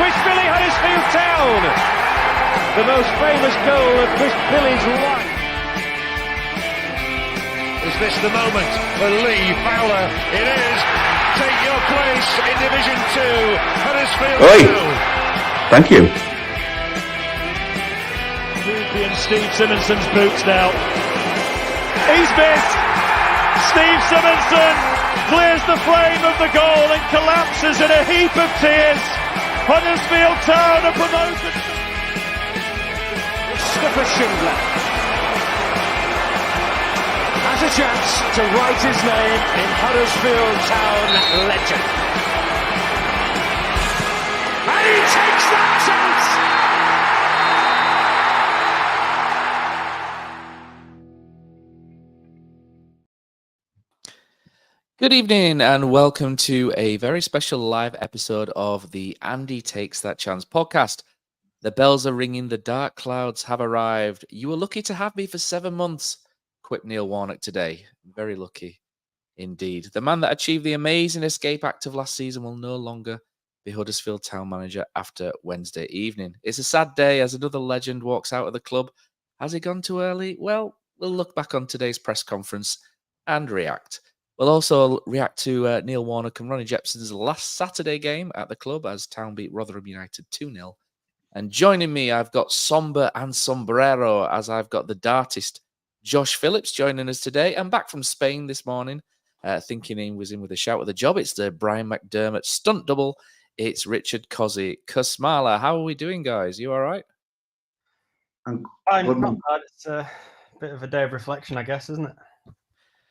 Chris Billy, Huddersfield Town. The most famous goal of Chris Billy's life. Is this the moment for Lee Fowler? It is. Take your place in Division 2, Huddersfield Town. Thank you. And Steve Simonson's boots now. He's missed. Steve Simonson clears the frame of the goal and collapses in a heap of tears. Huddersfield Town are promoted. Mustafa Schindler has a chance to write his name in Huddersfield Town legend. And he takes that chance! Good evening and welcome to a very special live episode of the Andy Takes That Chance podcast. The bells are ringing, the dark clouds have arrived. You were lucky to have me for 7 months, quipped Neil Warnock today. Very lucky indeed. The man that achieved the amazing escape act of last season will no longer be Huddersfield Town manager after Wednesday evening. It's a sad day as another legend walks out of the club. Has he gone too early? Well, we'll look back on today's press conference and react. We'll also react to Neil Warnock and Ronnie Jepson's last Saturday game at the club as Town beat Rotherham Utd 2-0. And joining me, I've got Somber and Sombrero, as I've got the dartist Josh Phillips joining us today. And back from Spain this morning, thinking he was in with a shout at the job. It's the Brian McDermott stunt double. It's Richard Kosi Kusmala. How are we doing, guys? You all right? I'm not bad. It's a bit of a day of reflection, I guess, isn't it?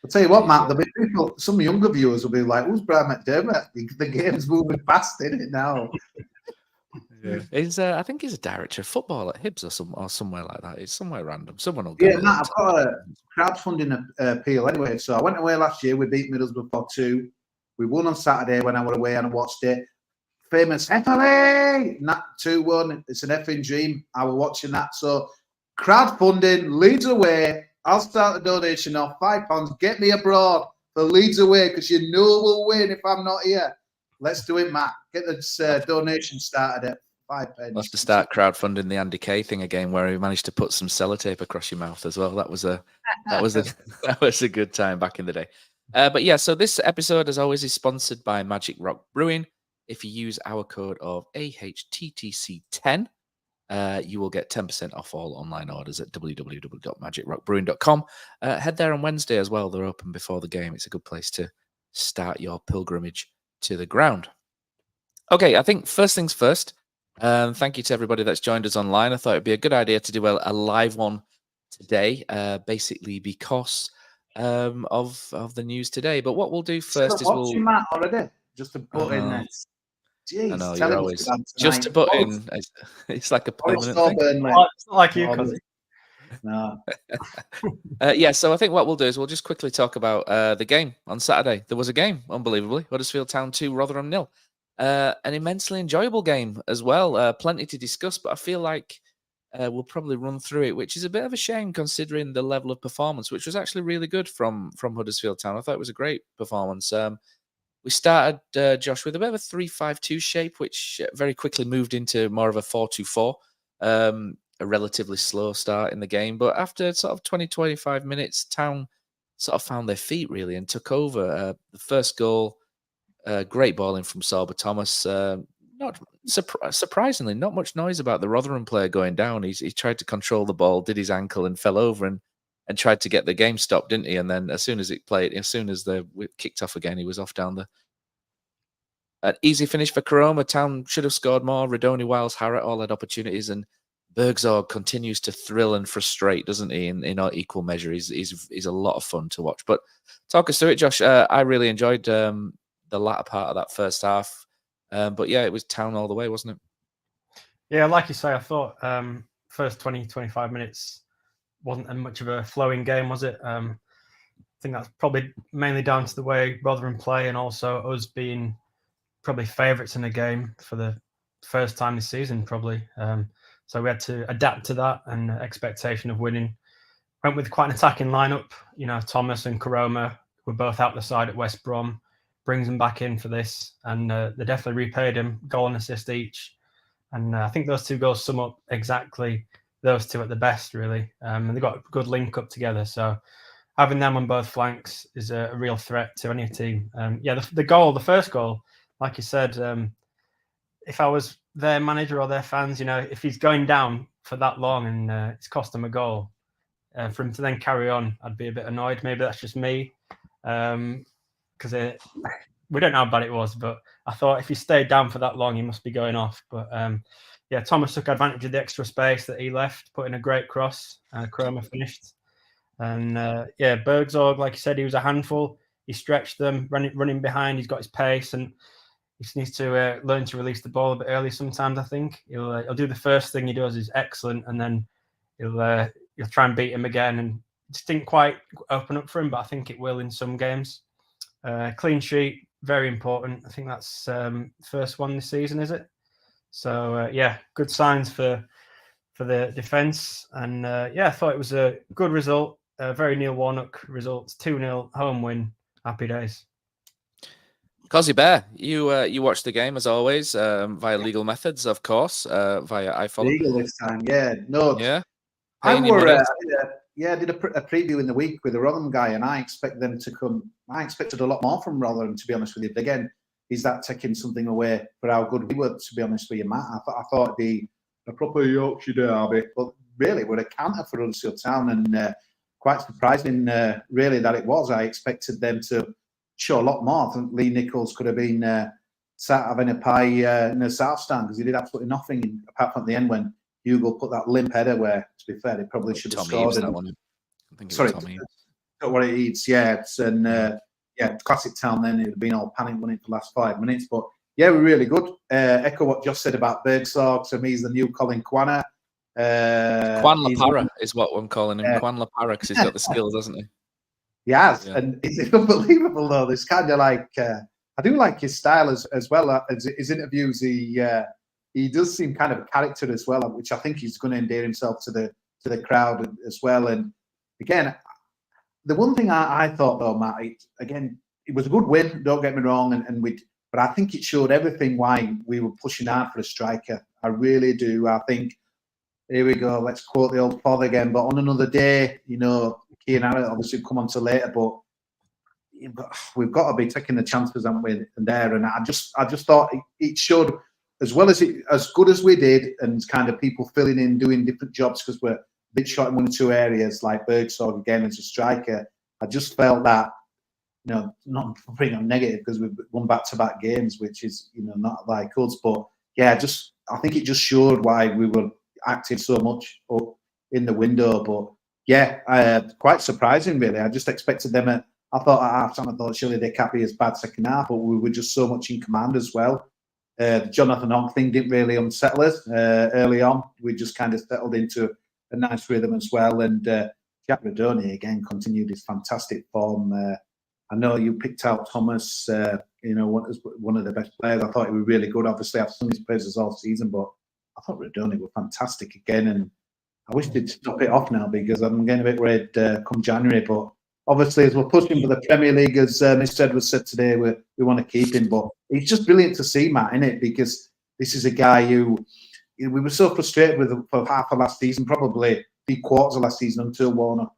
I'll tell you what, Matt, there'll be people, some younger viewers will be like, who's Brian McDermott? The game's moving fast, isn't it now? Yeah. I think he's a director of football at Hibs or somewhere like that. It's somewhere random. Someone will get it. Matt, I've got a crowdfunding appeal anyway. So I went away last year. We beat Middlesbrough 4-2. We won on Saturday when I went away and I watched it. Famous FLA! Not 2-1. It's an effing dream. I was watching that. So crowdfunding, Leeds away. I'll start the donation off £5. Get me abroad for Leeds away because you know we'll win if I'm not here. Let's do it, Matt. Get this donation started at £5. We'll have to start crowdfunding the Andy Kay thing again, where he managed to put some sellotape across your mouth as well. That was a good time back in the day. But yeah, so this episode, as always, is sponsored by Magic Rock Brewing. If you use our code of AHTTC10. You will get 10% off all online orders at www.magicrockbrewing.com. Head there on Wednesday as well. They're open before the game. It's a good place to start your pilgrimage to the ground. Okay, I think first things first. Thank you to everybody that's joined us online. I thought it'd be a good idea to do a live one today, basically because of the news today. But what we'll do first is we'll... Matt already, just to put in there. Jeez, I know, you're always just to put in. It's like a permanent thing. It's not like you, Kosi. No. Yeah, so I think what we'll do is we'll just quickly talk about the game on Saturday. There was a game, unbelievably. Huddersfield Town 2, Rotherham 0. An immensely enjoyable game as well. Plenty to discuss, but I feel like we'll probably run through it, which is a bit of a shame considering the level of performance, which was actually really good from Huddersfield Town. I thought it was a great performance. We started, Josh, with a bit of a 3-5-2 shape, which very quickly moved into more of a 4-2-4. A relatively slow start in the game. But after sort of 20-25 minutes, Town sort of found their feet, really, and took over. The first goal, great ball in from Sorba Thomas. Not surprisingly, not much noise about the Rotherham player going down. He tried to control the ball, did his ankle, and fell over and tried to get the game stopped, didn't he? And then as soon as the whip kicked off again, he was off down the... An easy finish for Koroma. Town should have scored more. Radoni, Wiles, Harrett all had opportunities, and Bergzorg continues to thrill and frustrate, doesn't he, in equal measure. He's a lot of fun to watch. But talk us through it, Josh. I really enjoyed the latter part of that first half. But yeah, it was Town all the way, wasn't it? Yeah, like you say, I thought first 20-25 minutes wasn't much of a flowing game, was it? I think that's probably mainly down to the way Rotherham play and also us being probably favourites in the game for the first time this season, probably. So we had to adapt to that and expectation of winning. Went with quite an attacking lineup. You know, Thomas and Koroma were both out the side at West Brom. Brings them back in for this, and they definitely repaid him. Goal and assist each. And I think those 2 goals sum up exactly those 2 at the best, really. And they've got a good link up together. So having them on both flanks is a real threat to any team. The first goal, like you said, if I was their manager or their fans, if he's going down for that long and it's cost them a goal, for him to then carry on, I'd be a bit annoyed. Maybe that's just me, because we don't know how bad it was, but I thought if he stayed down for that long, he must be going off. But Thomas took advantage of the extra space that he left, put in a great cross. Cromer finished. And Berg's, like you said, he was a handful. He stretched them, running behind. He's got his pace, and he just needs to learn to release the ball a bit early. Sometimes I think he'll do the first thing he does is excellent, and then he'll try and beat him again. And it just didn't quite open up for him, but I think it will in some games. Clean sheet, very important. I think that's first one this season, is it? So good signs for the defence. And I thought it was a good result. Very Neil Warnock results. 2-0 home win. Happy days. Kosi Bear, you watched the game as always via legal methods, of course, via iFollow. Legal this time, yeah. No, yeah. I did a preview in the week with a Rotherham guy, and I expect them to come. I expected a lot more from Rotherham, to be honest with you. But again, is that taking something away for how good we were? To be honest with you, Matt, I thought it'd be a proper Yorkshire derby, but really we're a counter for Huddersfield Town, and quite surprising, really, that it was. I expected them to show a lot more. I think Lee Nichols could have been sat having a pie in the south stand, because he did absolutely nothing apart from at the end when Hugo put that limp header where, to be fair, they probably should have scored. That one. I think sorry, not what it eats. Yeah, and classic Town. Then it would have been all panic running for the last 5 minutes, but yeah, we're really good. Echo what Josh said about Bergsog. To me, he's the new Colin Kwana. Kwan Lapara is what I'm calling him. Kwan Lapara, because he's got the skills, hasn't he? He has, and it's unbelievable though. This kind of like I do like his style as well as his interviews. He does seem kind of a character as well, which I think he's going to endear himself to the crowd as well. And again, the one thing I thought though, Matt, it was a good win. Don't get me wrong, but I think it showed everything why we were pushing hard for a striker. I really do. I think, here we go. Let's quote the old father again. But on another day, Keane Harrett obviously come on to later, but we've got to be taking the chances, haven't we? And I just thought it showed, as well as as good as we did, and kind of people filling in, doing different jobs because we're a bit short in 1 or 2 areas, like Bergsog again as a striker. I just felt that, not bring on negative because we've won back-to-back games, which is not like us, but I think it just showed why we were active so much up in the window. But quite surprising, really. I just expected them I thought at half-time, I thought surely they can't be as bad second half, but we were just so much in command as well. The Jonathan Hogg thing didn't really unsettle us early on. We just kind of settled into a nice rhythm as well. And Jack Radoni, again, continued his fantastic form. I know you picked out Thomas, one of the best players. I thought he was really good. Obviously, I've sung his praises all season, but I thought Radoni were fantastic again. And I wish they'd stop it off now, because I'm getting a bit worried come January. But obviously, as we're pushing for the Premier League, as Mr. Edwards said today, we want to keep him. But it's just brilliant to see, Matt, innit? Because this is a guy who we were so frustrated with for half of last season, probably 3/4 of last season, until Warnock,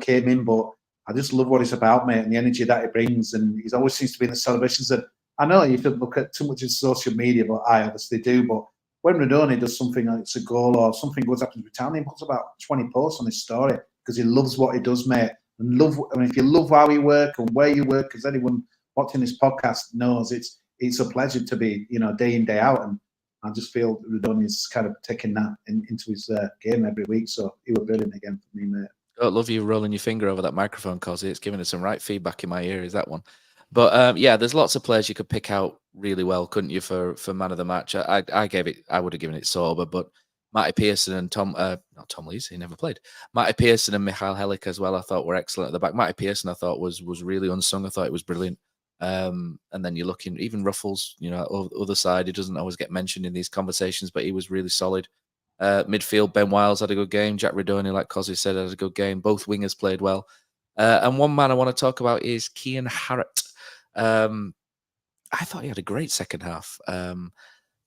came in. But I just love what he's about, mate, and the energy that he brings. And he always seems to be in the celebrations. And I know you could look at too much in social media, but I obviously do. But when Radoni does something like it's a goal or something goes up to the town, he puts about 20 posts on his story because he loves what he does, mate. And if you love how you work and where you work, as anyone watching this podcast knows, it's a pleasure to be, day in, day out. And I just feel Radoni's kind of taking that into his game every week. So he was brilliant again for me, mate. I love you rolling your finger over that microphone, Kosi. It's giving us some right feedback in my ear, is that one. But there's lots of players you could pick out really well, couldn't you, for man of the match? I would have given it Sorba, but Matty Pearson and not Tom Lees, he never played. Matty Pearson and Michael Helik as well, I thought were excellent at the back. Matty Pearson, I thought was really unsung. I thought it was brilliant. And then you're looking, even Ruffles, other side, he doesn't always get mentioned in these conversations, but he was really solid. Midfield, Ben Wiles had a good game. Jack Radoni, like Kosi said, had a good game. Both wingers played well. And one man I want to talk about is Keane Harrett. I thought he had a great second half.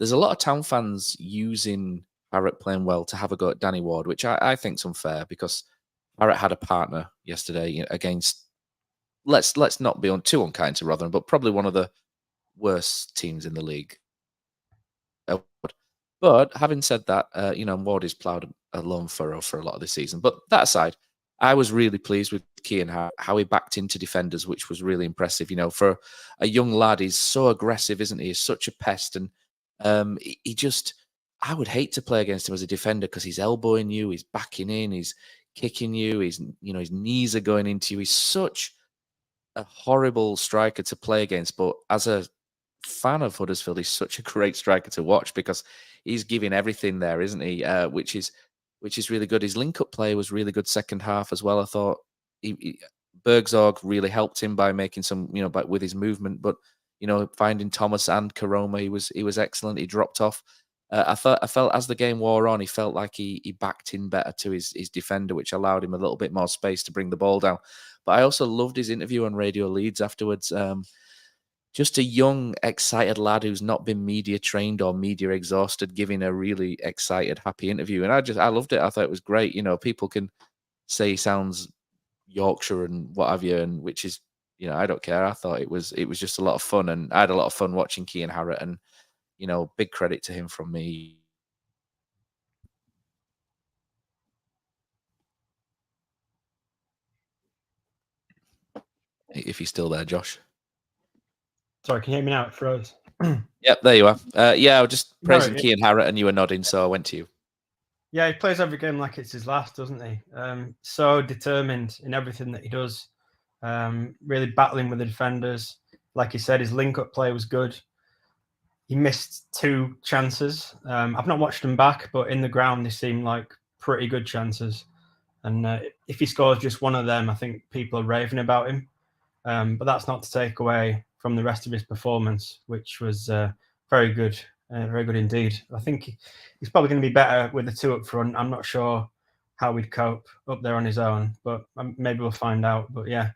there's a lot of Town fans using Barrett playing well to have a go at Danny Ward, which I think's unfair because Barrett had a partner yesterday against, let's not be too unkind to Rotherham, but probably one of the worst teams in the league. But having said that, Ward has ploughed a lone furrow for a lot of this season. But that aside, I was really pleased with Kean, how he backed into defenders, which was really impressive. For a young lad, he's so aggressive, isn't he? He's such a pest. And I would hate to play against him as a defender because he's elbowing you, he's backing in, he's kicking you, his knees are going into you. He's such a horrible striker to play against. But as a fan of Huddersfield, he's such a great striker to watch because he's giving everything there, isn't he? Which is really good. His link-up play was really good second half as well. I thought Berg's really helped him by making some, with his movement. But finding Thomas and Karoma, he was excellent. He dropped off. I felt as the game wore on, he felt like he backed in better to his defender, which allowed him a little bit more space to bring the ball down. But I also loved his interview on Radio Leeds afterwards. Just a young, excited lad who's not been media trained or media exhausted, giving a really excited, happy interview. And I loved it. I thought it was great. People can say he sounds Yorkshire and what have you, and which is, I don't care. I thought it was just a lot of fun, and I had a lot of fun watching Kean Harrett, and big credit to him from me. If he's still there, Josh. Sorry, can you hear me now? It froze. Yep, there you are. I was just praising Kean Harrett and you were nodding, so I went to you. Yeah, he plays every game like it's his last, doesn't he? So determined in everything that he does. Really battling with the defenders. Like you said, his link-up play was good. He missed 2 chances. I've not watched them back, but in the ground, they seem like pretty good chances. And if he scores just one of them, I think people are raving about him. But that's not to take away from the rest of his performance, which was very good indeed. I think he's probably going to be better with the 2 up front. I'm not sure how we'd cope up there on his own, but maybe we'll find out. But yeah,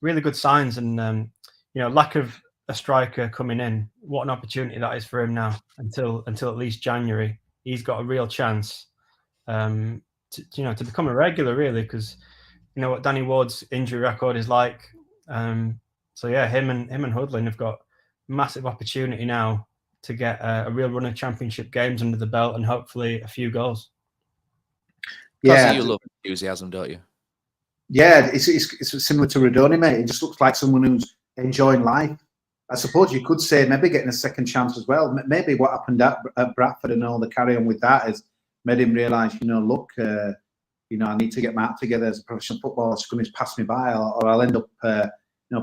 really good signs, and lack of a striker coming in. What an opportunity that is for him now. Until at least January, he's got a real chance to become a regular, really, because what Danny Ward's injury record is like. So yeah, him and Hudlin have got massive opportunity now to get a real run of championship games under the belt and hopefully a few goals. Yeah, you love enthusiasm, don't you? Yeah, it's similar to Radoni, mate. It just looks like someone who's enjoying life. I suppose you could say maybe getting a second chance as well. Maybe what happened at Bradford and all the carry on with that has made him realise, look, I need to get my act together as a professional footballer. It's going to pass me by, or I'll end up,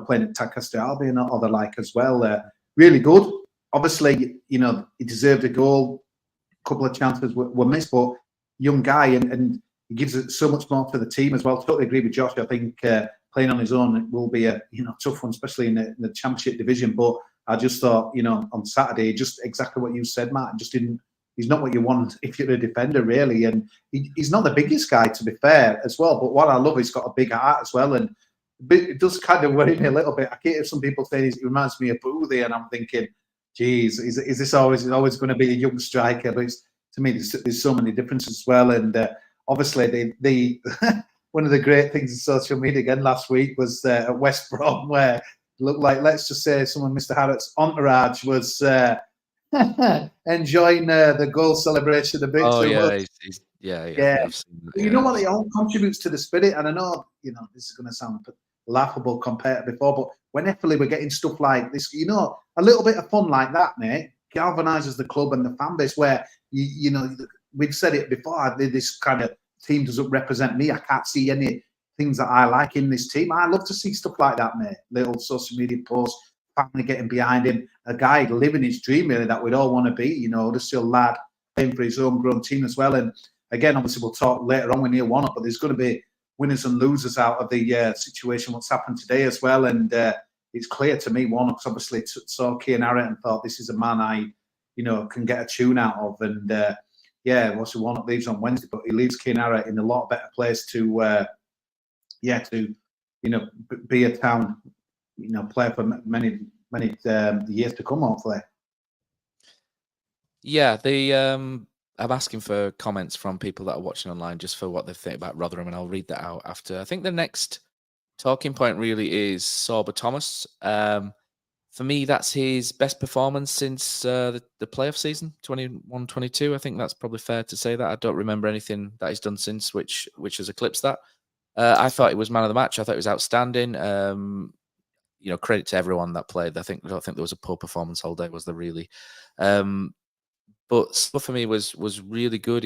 playing at Tadcaster Albion or the like as well. Really good. Obviously, he deserved a goal. A couple of chances were missed, but young guy, and he gives it so much more for the team as well. Totally agree with Josh. I think playing on his own will be a tough one, especially in the Championship division. But I just thought, on Saturday, just exactly what you said, Matt. Just didn't. He's not what you want if you're a defender, really. And he's not the biggest guy, to be fair, as well. But what I love, he's got a big heart as well. And it does kind of worry me a little bit. I can't hear some people saying he reminds me of Boothie, and I'm thinking, geez, is this always going to be a young striker? But to me, there's so many differences as well. And obviously, the one of the great things in social media again last week was at West Brom, where it looked like, let's just say, someone, Mr. Harrett's entourage, was enjoying the goal celebration a bit too much. Yeah. You know what? It all contributes to the spirit, and I know this is going to sound laughable compared to before, but whenever we're getting stuff like this, a little bit of fun like that, mate, galvanizes the club and the fan base. Where we've said it before, this kind of team doesn't represent me. I can't see any things that I like in this team. I love to see stuff like that, mate. Little social media posts, family getting behind him, a guy living his dream, really, that we'd all want to be. Huddersfield lad playing for his homegrown team as well. And again, obviously, we'll talk later on when you're Warnock, but there's going to be winners and losers out of the situation, what's happened today as well. And it's clear to me, Warnock's obviously saw Kean Harrett and thought, this is a man I, can get a tune out of. And obviously Warnock leaves on Wednesday, but he leaves Kean Harrett in a lot better place to be a Town, player for many years to come, hopefully. Yeah, I'm asking for comments from people that are watching online just for what they think about Rotherham, and I'll read that out after. I think the next talking point really is Sorba Thomas. For me, that's his best performance since the playoff season, 21-22. I think that's probably fair to say that. I don't remember anything that he's done since which has eclipsed that. I thought it was man of the match. I thought it was outstanding. Credit to everyone that played. I don't think there was a poor performance all day, was there really? But for me was really good.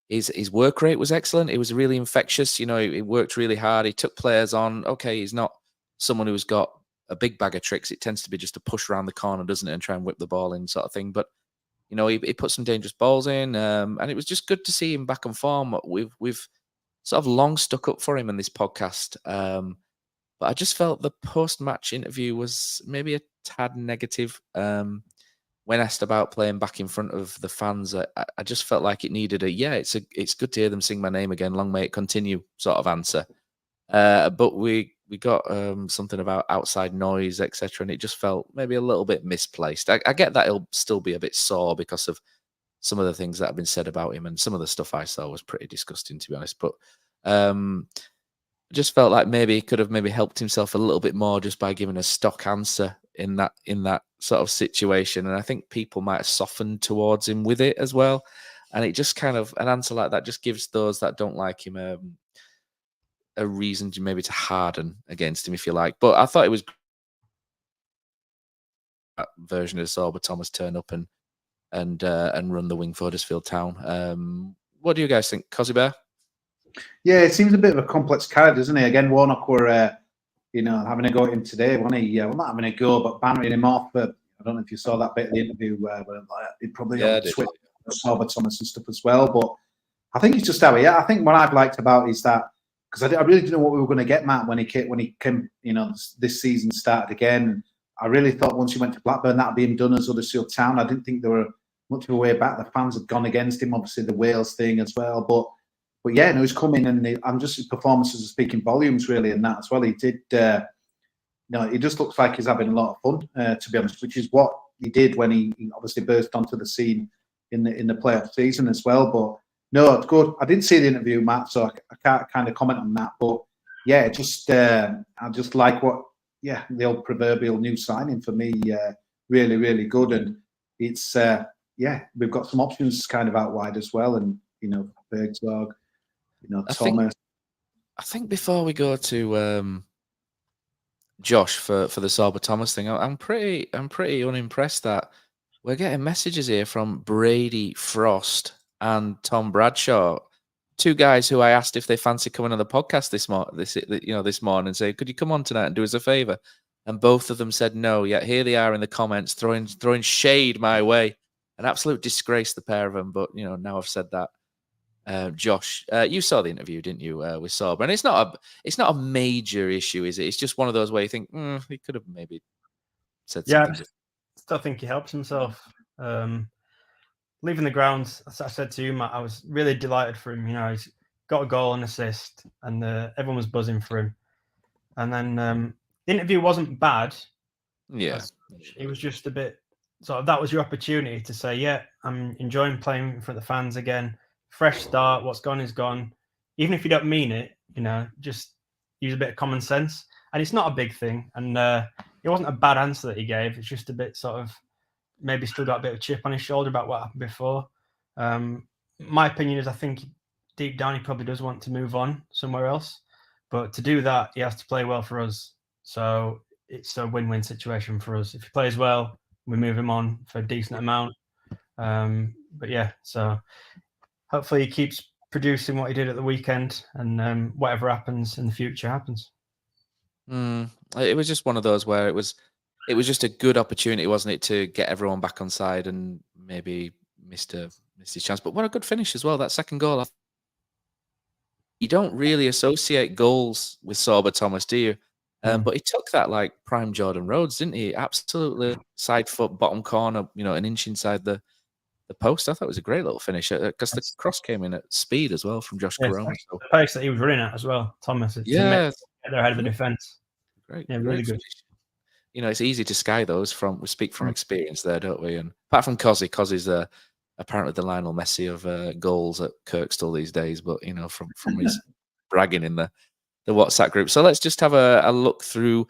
His work rate was excellent. It was really infectious. He worked really hard. He took players on. Okay, he's not someone who's got a big bag of tricks. It tends to be just a push around the corner, doesn't it, and try and whip the ball in sort of thing. But he put some dangerous balls in, and it was just good to see him back on form. We've sort of long stuck up for him in this podcast, but I just felt the post-match interview was maybe a tad negative. When asked about playing back in front of the fans, I just felt like it needed it's good to hear them sing my name again. Long may it continue, sort of answer. But we got something about outside noise, etc., and it just felt maybe a little bit misplaced. I get that he'll still be a bit sore because of some of the things that have been said about him, and some of the stuff I saw was pretty disgusting, to be honest. But just felt like maybe he could have maybe helped himself a little bit more just by giving a stock answer in that sort of situation. And I think people might have softened towards him with it as well. And it just kind of, an answer like that just gives those that don't like him a reason to maybe to harden against him, if you like. But I thought it was that version of Sorba Thomas turn up and run the wing for Huddersfield Town. What do you guys think, Kosi Bear? Yeah, it seems a bit of a complex character, doesn't he? Again, Warnock were, having a go at him today, wasn't he? Well, not having a go, but bantering him off. I don't know if you saw that bit of the interview where he probably on Twitter, Sorba Thomas and stuff as well. But I think it's just how he. I think what I've liked about is that, because I really didn't know what we were going to get, Matt, when he came. This season started again. I really thought once he went to Blackburn, that'd be him done as Huddersfield Town. I didn't think there were much of a way back. The fans had gone against him, obviously the Wales thing as well, but yeah, no, he's coming, and his performances are speaking volumes, really, and that as well. He did, he just looks like he's having a lot of fun, to be honest, which is what he did when he obviously burst onto the scene in the playoff season as well. But no, it's good. I didn't see the interview, Matt, so I can't kind of comment on that. But yeah, I just like the old proverbial new signing for me. Really, really good, and it's we've got some options kind of out wide as well, and Berg's Thomas. I think before we go to Josh for the Sorba Thomas thing, I'm pretty unimpressed that we're getting messages here from Brady, Frost, and Tom Bradshaw, two guys who I asked if they fancy coming on the podcast this morning, and say, could you come on tonight and do us a favour? And both of them said no. Yet here they are in the comments throwing shade my way. An absolute disgrace, the pair of them. But now I've said that. Josh, you saw the interview, didn't you, with Sorba? And it's not a major issue, is it? It's just one of those where you think he could have maybe said something. Yeah, I still think he helps himself. Leaving the ground, as I said to you, Matt, I was really delighted for him. He's got a goal and assist, and everyone was buzzing for him. And then the interview wasn't bad. Yeah, it was just a bit sort of, that was your opportunity to say, yeah, I'm enjoying playing in front of the fans again. Fresh start. What's gone is gone. Even if you don't mean it, just use a bit of common sense. And it's not a big thing. And it wasn't a bad answer that he gave. It's just a bit sort of, maybe still got a bit of chip on his shoulder about what happened before. My opinion is I think deep down he probably does want to move on somewhere else. But to do that, he has to play well for us. So it's a win-win situation for us. If he plays well, we move him on for a decent amount. But yeah, so hopefully he keeps producing what he did at the weekend, and whatever happens in the future happens. It was just one of those where it was just a good opportunity, wasn't it, to get everyone back on side, and maybe missed his chance. But what a good finish as well. That second goal. You don't really associate goals with Sorba Thomas, do you? But he took that like prime Jordan Rhodes, didn't he? Absolutely side foot, bottom corner, an inch inside the post. I thought it was a great little finish because the cross came in at speed as well from Josh Corona. So. The pace that he was running at as well, Thomas. Yeah, they're ahead of the defence. Great, yeah, really good. It's easy to sky those. We speak from experience there, don't we? And apart from Kosi, Kosi's apparently the Lionel Messi of goals at Kirkstall these days, but from his bragging in the WhatsApp group. So let's just have a look through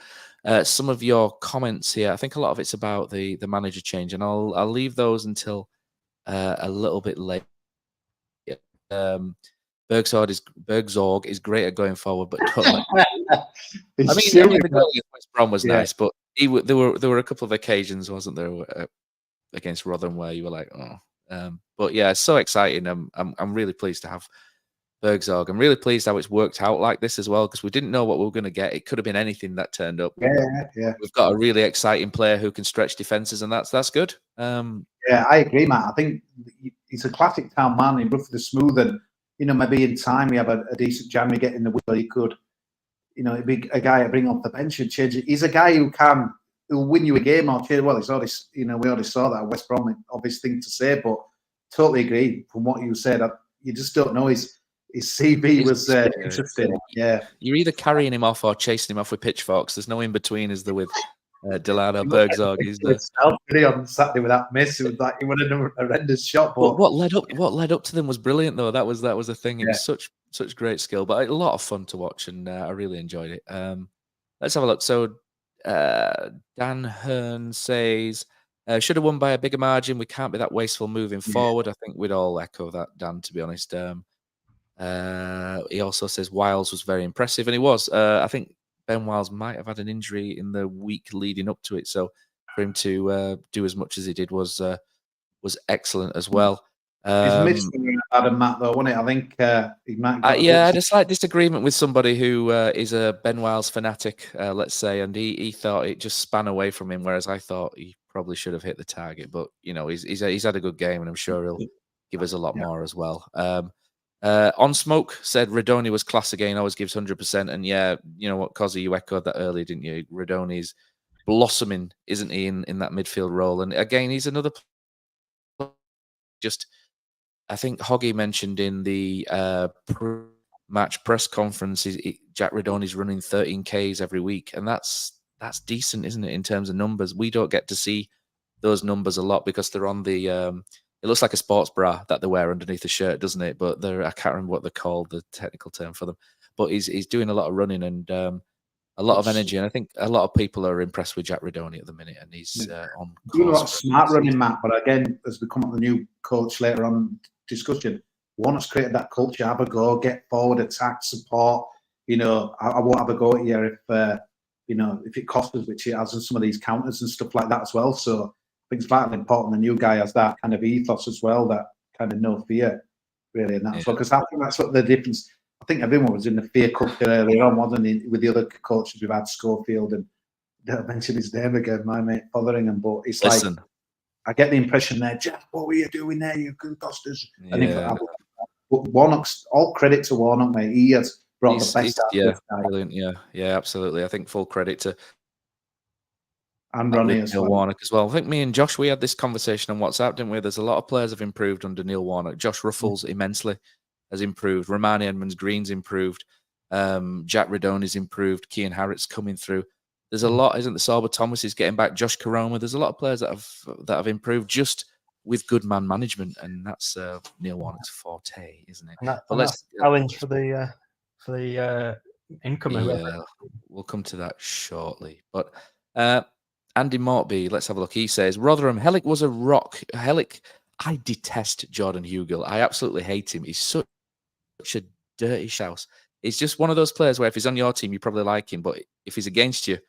some of your comments here. I think a lot of it's about the manager change, and I'll leave those until a little bit late. Bergzorg is great at going forward, but don't let the goal against West Brom was nice, but there were a couple of occasions, wasn't there, against Rotherham where you were like, oh. But yeah, it's so exciting. I'm really pleased to have Bergzorg. I'm really pleased how it's worked out like this as well, because we didn't know what we were going to get. It could have been anything that turned up. Yeah. We've got a really exciting player who can stretch defences, and that's good. Yeah, I agree, Matt. I think he's a classic Town man. He's roughly smooth, and maybe in time we have a decent January get in the wheel. He could, be a guy to bring off the bench and change it. He's a guy who'll win you a game or change. Well, it's already, we already saw that at West Brom. Obvious thing to say, but totally agree from what you said. You just don't know his CV was interesting. Yeah, you're either carrying him off or chasing him off with pitchforks. There's no in between, is there, with Delano Bergzorg? He's on Saturday with that miss. It was like he wanted a horrendous shot. But what led up to them was brilliant, though. That was a thing. It was such great skill, but a lot of fun to watch, and I really enjoyed it. Let's have a look. So Dan Hearn says, should have won by a bigger margin. We can't be that wasteful moving forward. I think we'd all echo that, Dan, to be honest. He also says Wiles was very impressive, and he was. I think Ben Wiles might have had an injury in the week leading up to it, so for him to do as much as he did was excellent as well. He's missed Adam Matt, though, wasn't it? I think he might. I had a slight disagreement with somebody who is a Ben Wiles fanatic, let's say, and he thought it just span away from him, whereas I thought he probably should have hit the target. But he's had a good game, and I'm sure he'll give us a lot more as well. On Smoke said Radoni was class again, always gives 100%. And yeah, you know what, Kosi, you echoed that earlier, didn't you? Radoni's blossoming, isn't he, in that midfield role? And again, he's another just, I think Hoggy mentioned in the match press conference, Jack Radoni's running 13 Ks every week, and that's decent, isn't it, in terms of numbers? We don't get to see those numbers a lot because they're on the it looks like a sports bra that they wear underneath the shirt, doesn't it? But I can't remember what they're called, the technical term for them. But he's doing a lot of running and a lot of energy, and I think a lot of people are impressed with Jack Radoni at the minute, and he's on. Doing a lot of smart running, Matt. But again, as we come up with the new coach later on discussion, Warnock's created that culture. Have a go, get forward, attack, support. I won't have a go at you if if it costs us, which it has in some of these counters and stuff like that as well. So I think it's vitally important the new guy has that kind of ethos as well, that kind of no fear, really, and that's because I think that's what the difference. I think everyone was in the fear culture earlier on, wasn't he, with the other coaches we've had, Schofield, and don't mention his name again, my mate Fotheringham, but it's like, I get the impression there, Jeff, what were you doing there, you could cost us? Yeah. But Warnock's, all credit to Warnock, mate. He has brought the best out of this guy. Brilliant, yeah, absolutely. I think full credit to and Ronnie as Neil well. Warnock as well. I think me and Josh, we had this conversation on WhatsApp, didn't we? There's a lot of players have improved under Neil Warnock. Josh Ruffles immensely has improved. Romani Edmonds-Green's improved. Jack Radoni's improved. Cian Harrett's coming through. There's a lot, isn't there? Sorba Thomas is getting back. Josh Karoma. There's a lot of players that have improved just with good man management, and that's Neil Warnock's forte, isn't it? But let's challenge for the incoming. Yeah, we'll come to that shortly. But Andy Mortby, let's have a look. He says Rotherham, Hellick was a rock. Hellick, I detest Jordan Hugill. I absolutely hate him. He's such a dirty shouse. He's just one of those players where if he's on your team, you probably like him, but if he's against you,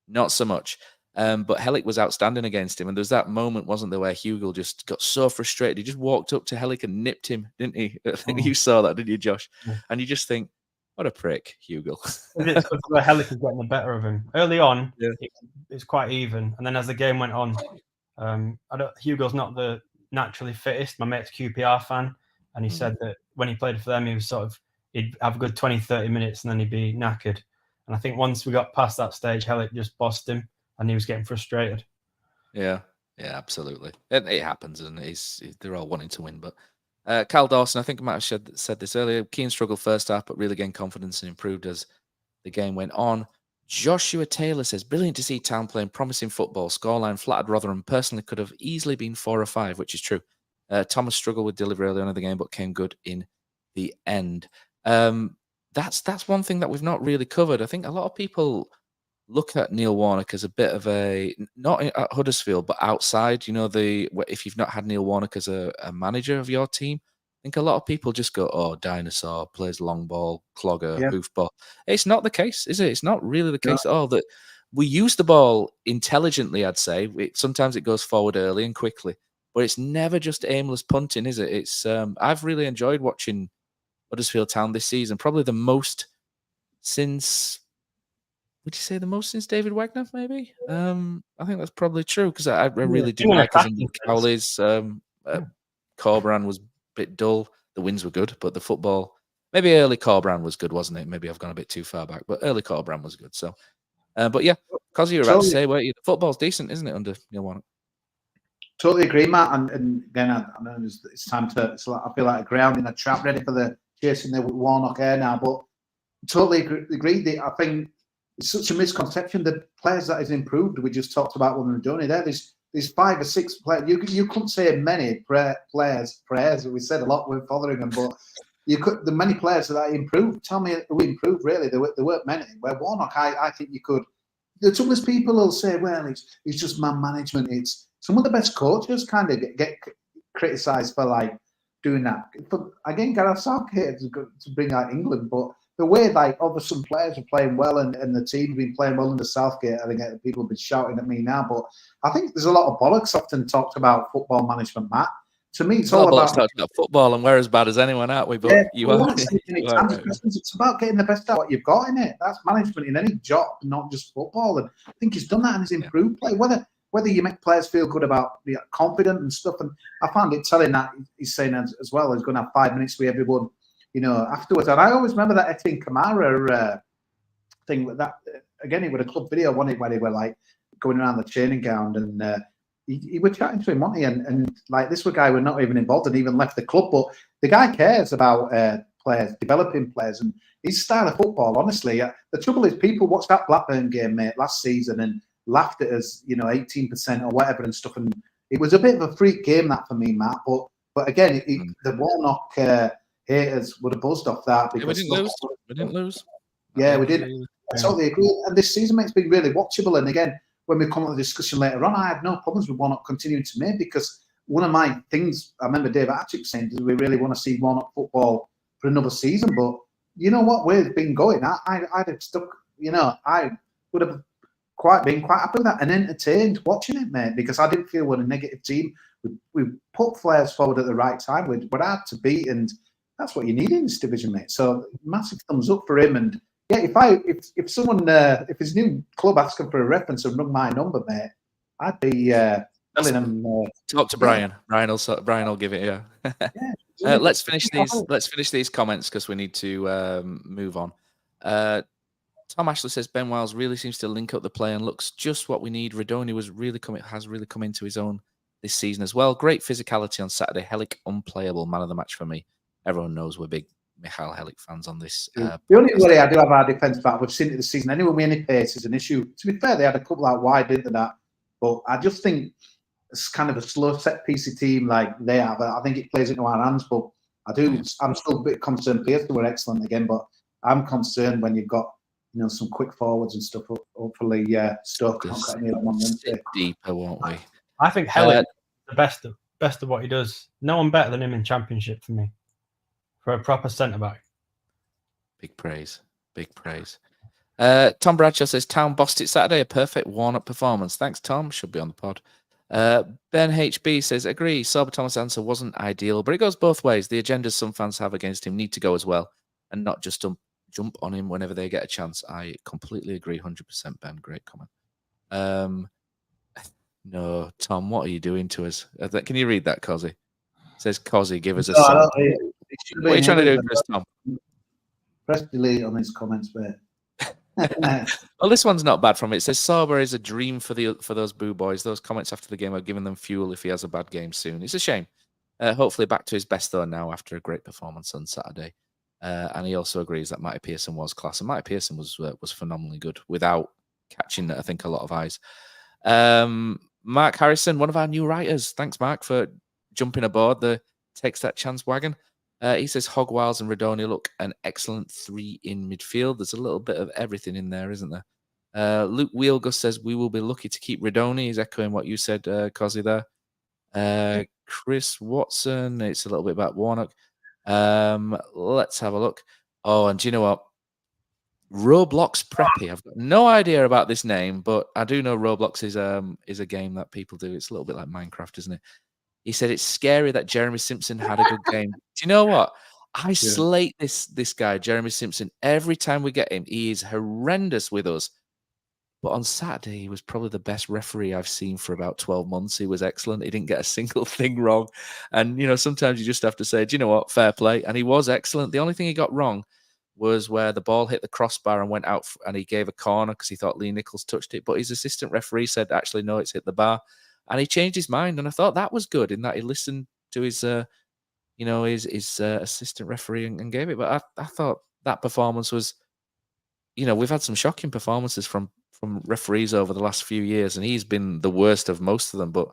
not so much. But Hellick was outstanding against him, and there's that moment, wasn't there, where Hugill just got so frustrated. He just walked up to Hellick and nipped him, didn't he? I think you saw that, didn't you, Josh? Yeah. And you just think, what a prick, Hugill. It's where Hellick is getting the better of him. Early on, it's quite even, and then as the game went on, Hugill's not the naturally fittest. My mate's QPR fan, and he said that when he played for them, he was he'd have a good 20, 30 minutes, and then he'd be knackered. And I think once we got past that stage, Hellick just bossed him, and he was getting frustrated. Yeah, absolutely. It happens, and they're all wanting to win. But Cal Dawson, I think I might have said this earlier, Keane struggled first half, but really gained confidence and improved as the game went on. Joshua Taylor says, brilliant to see Town playing promising football. Scoreline flattered Rotherham. Personally, could have easily been 4 or 5, which is true. Thomas struggled with delivery early on in the game, but came good in the end. That's one thing that we've not really covered. I think a lot of people look at Neil Warnock as a bit of a, not at Huddersfield, but outside. If you've not had Neil Warnock as a manager of your team, I think a lot of people just go, "Oh, dinosaur, plays long ball, clogger, hoofball." It's not the case, is it? It's not really the case at all. That we use the ball intelligently, I'd say. Sometimes it goes forward early and quickly, but it's never just aimless punting, is it? It's I've really enjoyed watching Huddersfield Town this season, probably the most since. Would you say the most since David Wagner? Maybe. I think that's probably true because I really did like us in Cowley's. Corberan was a bit dull. The wins were good, but the football, maybe early Corberan was good, wasn't it? Maybe I've gone a bit too far back, but early Corberan was good. So, but yeah, because you were about to say, the football's decent, isn't it, under Neil Warnock? Totally agree, Matt. And again, I know it's time to. I feel like a ground in a trap, ready for the chasing the Warnock air now. But totally agree. I think it's such a misconception. The players that has improved, we just talked about when we were doing it there. There's 5 or 6 players. You couldn't say many players. We said a lot with Fotheringham, but you could. The many players that improved. Tell me who improved. Really, there weren't many. Where Warnock, I think you could. Some of these people will say, well, it's just man management. It's some of the best coaches kind of get criticised for like doing that. But again, Gareth Southgate to bring out England, but the way like some players are playing well and the team have been playing well under Southgate, I think people have been shouting at me now, but I think there's a lot of bollocks often talked about football management, Matt. To me, it's all about football, and we're as bad as anyone, aren't we? But it's about getting the best out of what you've got in it. That's management in any job, not just football. And I think he's done that and he's improved play. Whether you make players feel good about being confident and stuff. And I found it telling that he's saying as well, he's going to have 5 minutes with everyone, afterwards. And I always remember that Etienne Kamara thing with that. Again, it was a club video, wasn't it, where they were like going around the training ground and he was chatting to him, wasn't he? And like this guy were not even involved and even left the club, but the guy cares about players, developing players, and his style of football. Honestly, the trouble is people watched that Blackburn game, mate, last season and laughed at us, 18% or whatever and stuff. And it was a bit of a freak game that for me, Matt. But again, the Warnock haters would have buzzed off that because we didn't lose. Yeah, we did. I totally agree. And this season, mate, it's been really watchable. And again, when we come to the discussion later on, I had no problems with Warnock continuing to make because one of my things I remember Dave Atchik saying is we really want to see Warnock football for another season. But you know what? We've been going. I'd have stuck. I would have been quite happy with that and entertained watching it, mate, because I didn't feel we're a negative team. We put players forward at the right time. We're hard to beat, and that's what you need in this division, mate. So massive thumbs up for him. And yeah, if someone if his new club asked him for a reference and rung my number, mate, I'd be telling him. Talk to Brian. Yeah. Brian will give it. Yeah. Let's finish these comments because we need to move on. Tom Ashley says Ben Wiles really seems to link up the play and looks just what we need. Radoni has really come into his own this season as well. Great physicality on Saturday. Helic unplayable, man of the match for me. Everyone knows we're big Michael Helic fans on this. The only worry I do have our defence back, we've seen it this season. Anyone with any pace is an issue. To be fair, they had a couple out wide, didn't they? That, but I just think it's kind of a slow set piece team like they have. I think it plays into our hands, but I'm still a bit concerned. Pearson were excellent again, but I'm concerned when you've got some quick forwards and stuff. Hopefully, Stokes not got any of them on them. Deeper, won't we? I think Helic is the best of what he does. No one better than him in Championship for me. For a proper centre back. Big praise. Tom Bradshaw says Town bossed it Saturday, a perfect Warnock performance. Thanks, Tom. Should be on the pod. Ben HB says, agree, Sorba Thomas' answer wasn't ideal, but it goes both ways. The agendas some fans have against him need to go as well, and not just jump on him whenever they get a chance. I completely agree, 100%, Ben. Great comment. No, Tom, what are you doing to us? Can you read that, Kosi? It says, Kosi, give us a song. What are you trying to do, Chris, Tom? Press delete on his comments, mate. Well, this one's not bad from it. It says Sorba is a dream for those boo boys. Those comments after the game are giving them fuel if he has a bad game soon. It's a shame. Hopefully back to his best though now after a great performance on Saturday. And he also agrees that Matty Pearson was class, and Matty Pearson was phenomenally good without catching, I think, a lot of eyes. Mark Harrison, one of our new writers. Thanks, Mark, for jumping aboard the takes that chance wagon. He says Hogwiles and Radoni look an excellent 3 in midfield. There's a little bit of everything in there, isn't there? Luke Wheelgus says we will be lucky to keep Radoni. He's echoing what you said, Cosy, there. Chris Watson, it's a little bit about Warnock. Let's have a look. Oh, and do you know what? Roblox Preppy. I've got no idea about this name, but I do know Roblox is a game that people do. It's a little bit like Minecraft, isn't it? He said it's scary that Jeremy Simpson had a good game. Do you know what? I slate this guy, Jeremy Simpson. Every time we get him, he is horrendous with us. But on Saturday, he was probably the best referee I've seen for about 12 months. He was excellent. He didn't get a single thing wrong. And, sometimes you just have to say, do you know what? Fair play. And he was excellent. The only thing he got wrong was where the ball hit the crossbar and went out, and he gave a corner because he thought Lee Nichols touched it. But his assistant referee said, actually, no, it's hit the bar. And he changed his mind. And I thought that was good in that he listened to his assistant referee and gave it. But I thought that performance was, we've had some shocking performances from referees over the last few years, and he's been the worst of most of them. But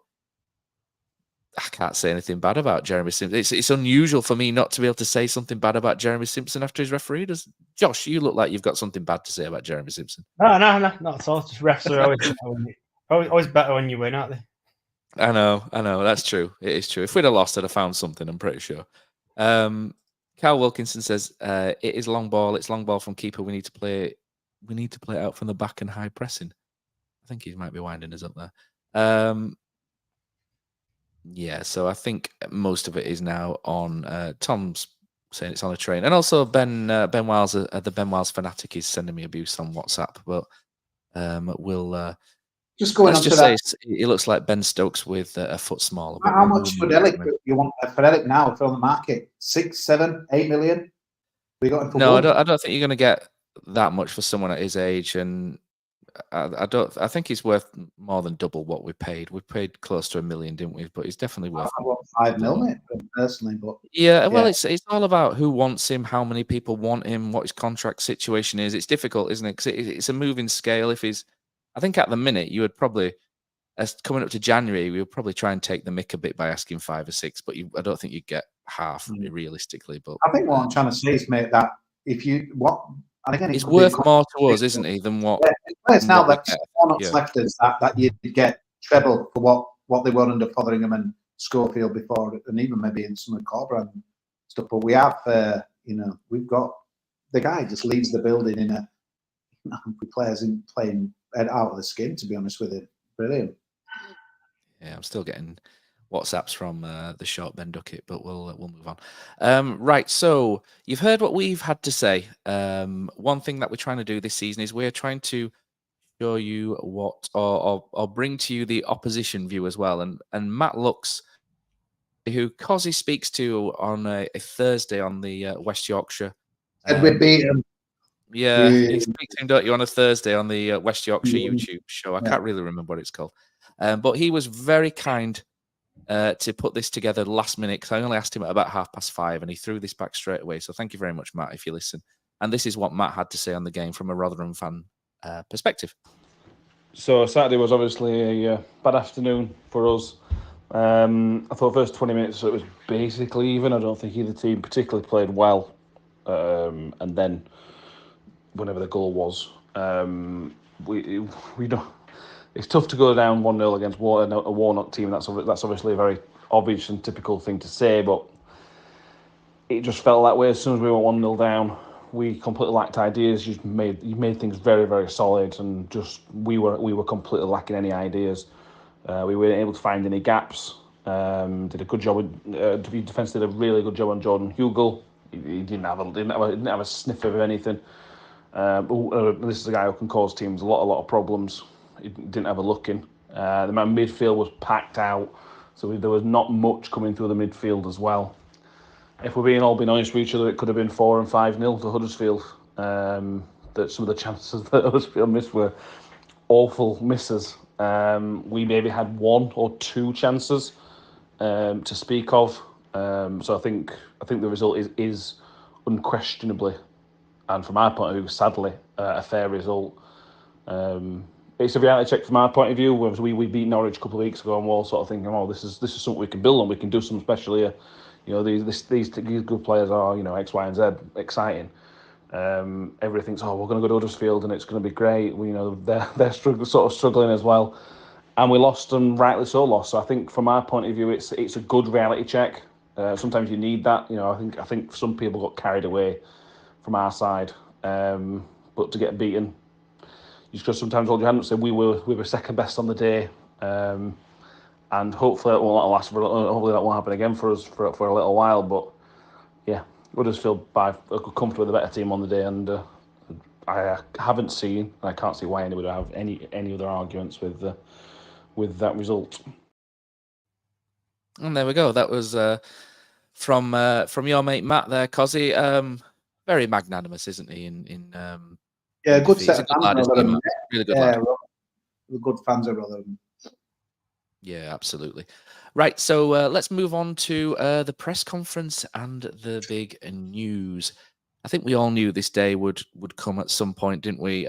I can't say anything bad about Jeremy Simpson. It's unusual for me not to be able to say something bad about Jeremy Simpson after his referee. Josh, you look like you've got something bad to say about Jeremy Simpson. No, not at all. Just refs are always better when you win, aren't they? I know. That's true. It is true. If we'd have lost, I'd have found something, I'm pretty sure. Cal Wilkinson says, it is long ball. It's long ball from keeper. We need to play it out from the back and high pressing. I think he might be winding us up there. Yeah, so I think most of it is now on Tom's saying it's on a train. And also Ben Wiles, the Ben Wiles fanatic, is sending me abuse on WhatsApp. But we'll just going on to say that. It looks like Ben Stokes with a foot smaller. How much for Delic you want for Delic now for on the market? 6, 7, 8 million? We got him for no, one? I don't think you're going to get that much for someone at his age, and I think he's worth more than double what we paid. We paid close to $1 million, didn't we? But he's definitely worth. I want 5 million personally, but well, it's all about who wants him, how many people want him, what his contract situation is. It's difficult, isn't it? Because it's a moving scale. I think at the minute you would probably, as coming up to January, we would probably try and take the mick a bit by asking 5 or 6, but I don't think you'd get half realistically. But I think what I'm trying to say is, mate, that if you and again, it's worth more to us, isn't he, than what? Yeah, it's now that Warnock's left us that you'd get treble for what they were under Fotheringham and Schofield before, and even maybe in some of Cobra and stuff. But we have, we've got the guy just leaves the building in a players in playing out of the skin. To be honest with you, brilliant. Yeah, I'm still getting WhatsApps from the short Ben Duckett, but we'll move on. Right, so you've heard what we've had to say. One thing that we're trying to do this season is we're trying to show you or bring to you the opposition view as well. And Matt Lux, who Kosi speaks to on a Thursday on the West Yorkshire. And we beat him. Yeah, you speak to him, don't you, on a Thursday on the West Yorkshire YouTube show. I can't really remember what it's called. But he was very kind to put this together last minute, because I only asked him at about 5:30 and he threw this back straight away. So thank you very much, Matt, if you listen. And this is what Matt had to say on the game from a Rotherham fan perspective. So Saturday was obviously a bad afternoon for us. I thought first 20 minutes it was basically even. I don't think either team particularly played well. And then whenever the goal was, we don't. It's tough to go down 1-0 against a Warnock team. That's obviously a very obvious and typical thing to say, but it just felt that way as soon as we were 1-0 down. We completely lacked ideas. You made things very, very solid, and just we were completely lacking any ideas. We weren't able to find any gaps. Did a good job. The defence did a really good job on Jordan Hugel. He didn't have a sniff of anything. This is a guy who can cause teams a lot of problems. He didn't have a look in. The midfield was packed out, so there was not much coming through the midfield as well. If we're being honest with each other, it could have been 4 and 5-0 to Huddersfield. That some of the chances that Huddersfield missed were awful misses. We maybe had 1 or 2 chances to speak of. So I think the result is unquestionably, and from our point of view, sadly, a fair result. it's a reality check from our point of view. We beat Norwich a couple of weeks ago, and we're all sort of thinking, oh, this is something we can build on. We can do something special here. You know, these good players are, you know, X, Y, and Z, exciting. Everything's, oh, we're going to go to Huddersfield and it's going to be great. You know, they're struggling as well, and we lost, and rightly so lost. So I think from our point of view, it's a good reality check. Sometimes you need that. You know, I think some people got carried away from our side, but to get beaten, you just got to sometimes hold your hand up and say we were second best on the day, and hopefully that won't last for. Hopefully that won't happen again for us for a little while. But yeah, Huddersfield comfortable with a better team on the day, and I haven't seen, and I can't see why anybody would have any other arguments with that result. And there we go. That was from your mate Matt there, Kosi. Very magnanimous, isn't he? Yeah, good set of fans. Really good lad. We're good fans of Rotherham. Yeah, absolutely. Right, so let's move on to the press conference and the big news. I think we all knew this day would come at some point, didn't we?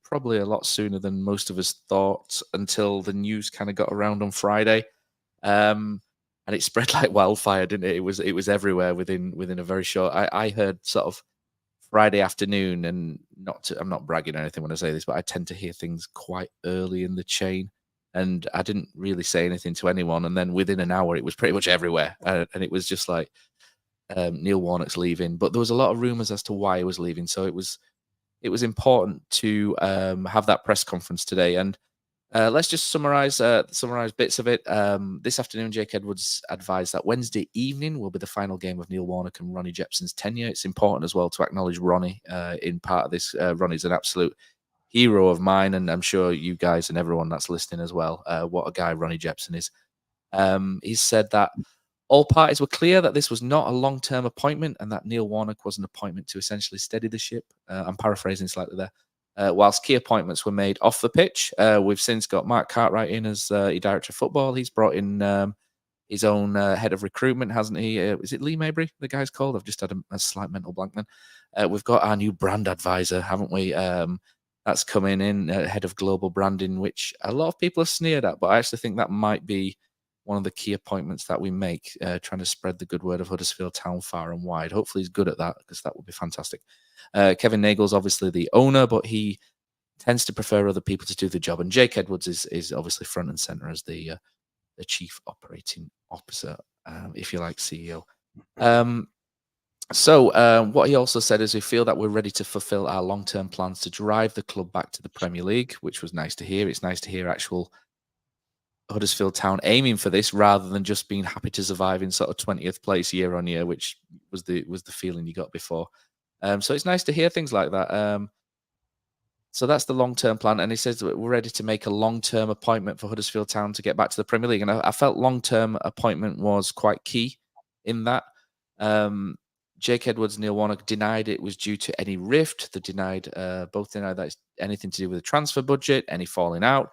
Probably a lot sooner than most of us thought, until the news kind of got around on Friday, and it spread like wildfire, didn't it? It was everywhere within a very short. I heard sort of Friday afternoon, and I'm not bragging or anything when I say this, but I tend to hear things quite early in the chain. And I didn't really say anything to anyone. And then within an hour, it was pretty much everywhere. And it was just like, Neil Warnock's leaving. But there was a lot of rumours as to why he was leaving. So it was important to have that press conference today. And let's just summarise bits of it. This afternoon, Jake Edwards advised that Wednesday evening will be the final game of Neil Warnock and Ronnie Jepson's tenure. It's important as well to acknowledge Ronnie in part of this. Ronnie's an absolute hero of mine, and I'm sure you guys and everyone that's listening as well, what a guy Ronnie Jepson is. He said that all parties were clear that this was not a long-term appointment, and that Neil Warnock was an appointment to essentially steady the ship. I'm paraphrasing slightly there. Whilst key appointments were made off the pitch, we've since got Mark Cartwright in as director of football. He's brought in his own head of recruitment, hasn't he? Is it Lee Mabry, the guy's called? I've just had a slight mental blank then. We've got our new brand advisor, haven't we? That's coming in, head of global branding, which a lot of people have sneered at, but I actually think that might be one of the key appointments that we make, trying to spread the good word of Huddersfield Town far and wide. Hopefully he's good at that, because that would be fantastic. Kevin Nagel's obviously the owner, but he tends to prefer other people to do the job. And Jake Edwards is obviously front and centre as the chief operating officer, if you like, CEO. So what he also said is we feel that we're ready to fulfill our long-term plans to drive the club back to the Premier League, which was nice to hear. It's nice to hear actual Huddersfield Town aiming for this rather than just being happy to survive in sort of 20th place year on year, which was the feeling you got before. So it's nice to hear things like that. So that's the long-term plan. And he says that we're ready to make a long-term appointment for Huddersfield Town to get back to the Premier League. And I felt long-term appointment was quite key in that. Jake Edwards and Neil Warnock denied it was due to any rift. They both denied that it's anything to do with the transfer budget, any falling out,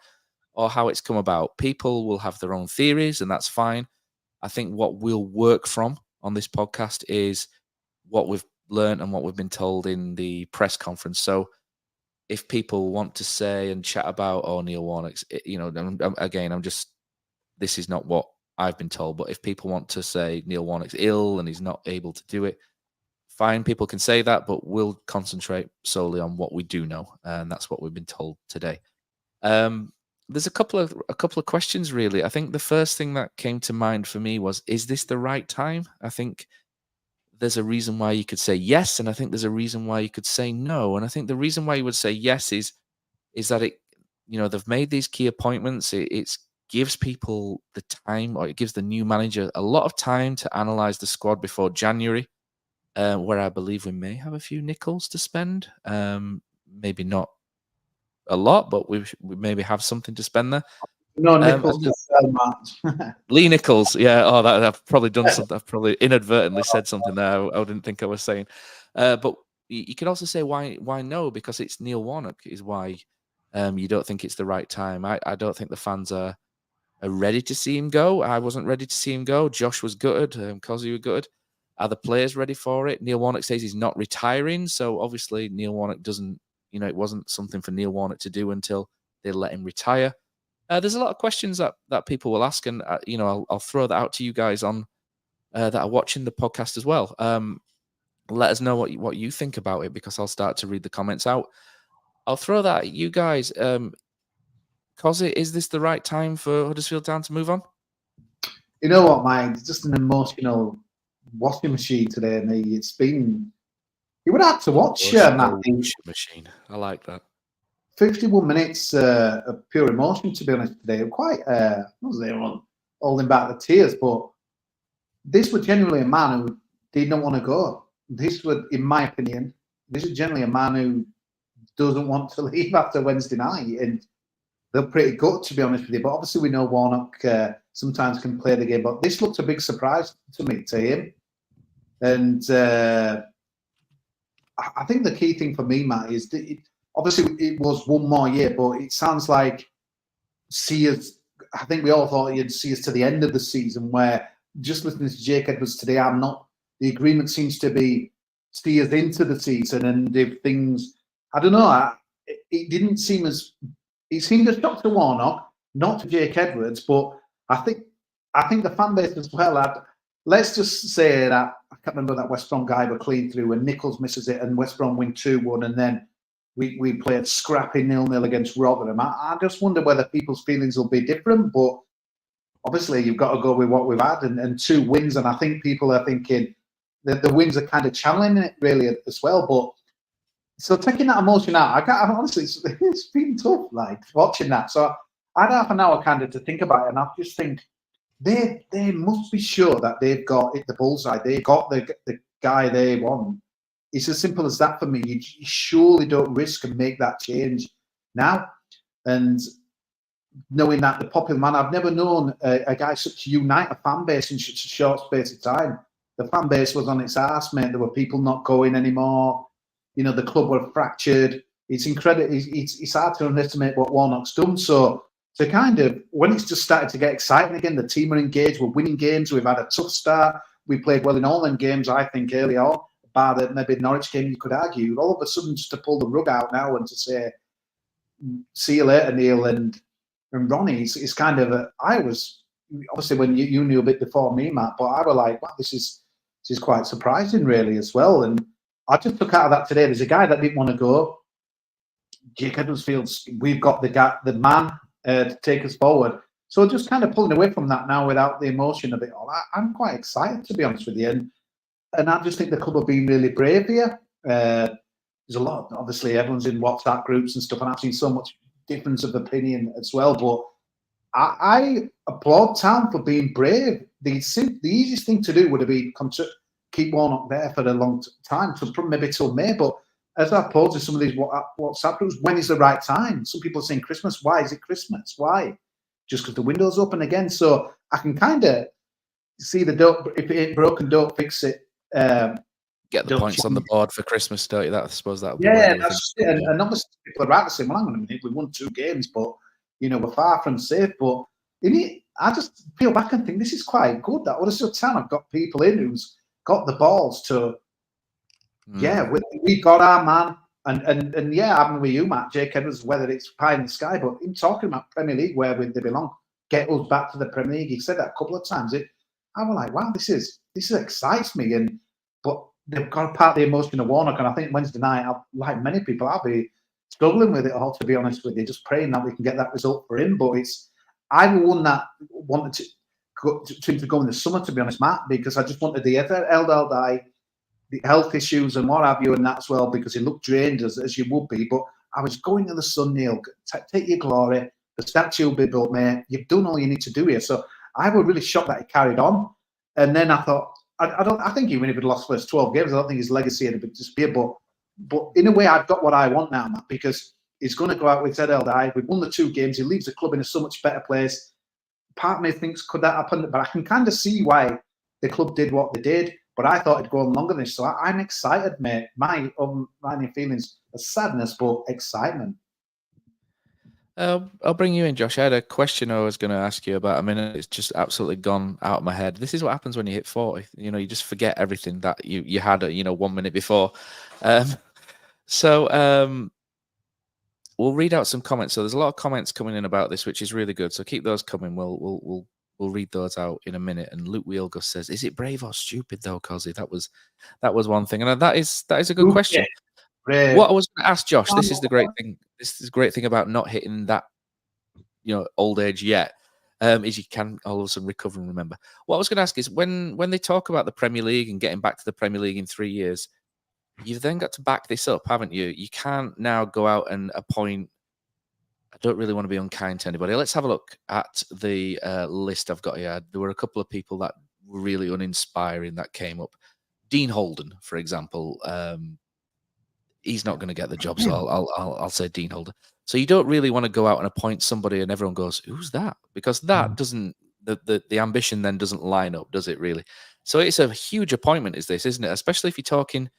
or how it's come about. People will have their own theories, and that's fine. I think what we'll work from on this podcast is what we've learned and what we've been told in the press conference. So if people want to say and chat about, Neil Warnock's, this is not what I've been told, but if people want to say Neil Warnock's ill and he's not able to do it, fine, people can say that, but we'll concentrate solely on what we do know, and that's what we've been told today. There's a couple of questions, really. I think the first thing that came to mind for me was, is this the right time? I think there's a reason why you could say yes, and I think there's a reason why you could say no. And I think the reason why you would say yes is that it, they've made these key appointments. It gives people the time, or it gives the new manager a lot of time to analyze the squad before January. Where I believe we may have a few nickels to spend. Maybe not a lot, but we maybe have something to spend there. No nickels to sell, Matt. Lee Nichols, yeah. Oh, that I've probably done something. I've probably inadvertently said something there I didn't think I was saying. But you can also say why no, because it's Neil Warnock is why you don't think it's the right time. I don't think the fans are ready to see him go. I wasn't ready to see him go. Josh was gutted. Kosi was gutted. Are the players ready for it? Neil Warnock says he's not retiring. So obviously Neil Warnock doesn't, it wasn't something for Neil Warnock to do until they let him retire? There's a lot of questions that people will ask, and I'll throw that out to you guys on that are watching the podcast as well. Let us know what you think about it, because I'll start to read the comments out. I'll throw that at you guys. Kosi, is this the right time for Huddersfield Town to move on? You know what, Mike? It's just an emotional washing machine today, and you would have to watch Matt. Washing machine. I like that. 51 minutes of pure emotion, to be honest, today. Quite, holding back the tears, but this was genuinely a man who did not want to go. This was, in my opinion, this is generally a man who doesn't want to leave after Wednesday night, and they're pretty good, to be honest with you. But obviously, we know Warnock sometimes can play the game, but this looked a big surprise to him. And I think the key thing for me, Matt, is that obviously it was one more year, but it sounds like I think we all thought he'd see us to the end of the season, where just listening to Jake Edwards today, the agreement seems to be see us into the season, and if things, I don't know, it didn't seem as, it seemed a shock to Warnock, not to Jake Edwards, but I think the fan base as well. Let's just say that, I can't remember that West Brom guy were clean through and Nichols misses it and West Brom win 2-1, and then we played scrappy 0-0 against Rotherham. I just wonder whether people's feelings will be different, but obviously you've got to go with what we've had, and 2 wins, and I think people are thinking that the wins are kind of channeling it really as well. But so taking that emotion out, honestly, it's been tough, like watching that. So I had half an hour kind of to think about it, and I just think they must be sure that they've got the bullseye. They've got the guy they want. It's as simple as that for me. You surely don't risk and make that change now. And knowing that the popular man, I've never known a guy such to unite a fan base in such a short space of time. The fan base was on its arse, mate. There were people not going anymore. You know, the club were fractured. It's incredible. It's hard to underestimate what Warnock's done. So to kind of, when it's just started to get exciting again, the team are engaged, we're winning games, we've had a tough start. We played well in all them games, I think, early on. Bar the maybe Norwich game, you could argue. All of a sudden, just to pull the rug out now and to say, see you later, Neil and Ronnie, it's kind of I was, obviously when you knew a bit before me, Matt, but I was like, wow, this is quite surprising really as well. And I just took out of that today, there's a guy that didn't want to go. Jake Edwards feels we've got the man to take us forward. So just kind of pulling away from that now without the emotion of it all. I'm quite excited, to be honest with you. And I just think the club have been really brave here. There's a lot, obviously, everyone's in WhatsApp groups and stuff, and I've seen so much difference of opinion as well. But I applaud Town for being brave. The easiest thing to do would have been keep Warnock there for a long time, so maybe till May. But as I posed to some of these WhatsApp groups, when is the right time? Some people are saying Christmas. Why is it Christmas? Why? Just because the window's open again. So I can kind of see if it ain't broken, don't fix it. Get the points on the board for Christmas, don't you? I suppose that would be that's it. And obviously people are right to say, well, hang on a minute, we won 2 games, but we're far from safe. But I just feel back and think this is quite good. That Huddersfield Town have got people in who's got the balls to, we got our man. And I'm with you, Matt, Jake Edwards, whether it's pie in the sky, but him talking about Premier League, where they belong, get us back to the Premier League. He said that a couple of times. I was like, wow, this excites me. But they've got part of the emotion of Warnock, and I think Wednesday night, like many people, I'll be struggling with it all, to be honest with you, just praying that we can get that result for him. But I'm the one that wanted to go in the summer, to be honest, Matt, because I just wanted the Hildred, the health issues and what have you, and that as well, because he looked drained as you would be. But I was going to the sun, Neil. Take your glory. The statue will be built, mate. You've done all you need to do here. So I was really shocked that he carried on. And then I thought, I think even if he'd lost first 12 games, I don't think his legacy had disappeared. But in a way, I've got what I want now, Matt, because he's going to go out with Hildred. We've won the 2 games. He leaves the club in a so much better place. Part of me thinks, could that happen? But I can kind of see why the club did what they did. But I thought it'd go on longer than this. So I'm excited, mate. My feelings are sadness, but excitement. I'll bring you in, Josh. I had a question I was going to ask you about a minute. It's just absolutely gone out of my head. This is what happens when you hit 40. You just forget everything that you had, 1 minute before. So we'll read out some comments. So there's a lot of comments coming in about this, which is really good. So keep those coming. We'll read those out in a minute. And Luke Wheelgus says, "Is it brave or stupid though, Kosi?" That was one thing, and that is a good question. Brave. What I was going to ask Josh, this is the great thing. This is the great thing about not hitting that, old age yet. Is you can all of a sudden recover and remember. What I was going to ask is when they talk about the Premier League and getting back to the Premier League in 3 years, you've then got to back this up, haven't you? You can't now go out and appoint. I don't really want to be unkind to anybody. Let's have a look at the list I've got here. There were a couple of people that were really uninspiring that came up. Dean Holden, for example. He's not going to get the job, so I'll say Dean Holden. So you don't really want to go out and appoint somebody and everyone goes, "Who's that?" Because that doesn't the ambition then doesn't line up, does it really? So it's a huge appointment, is this, isn't it? Especially if you're talking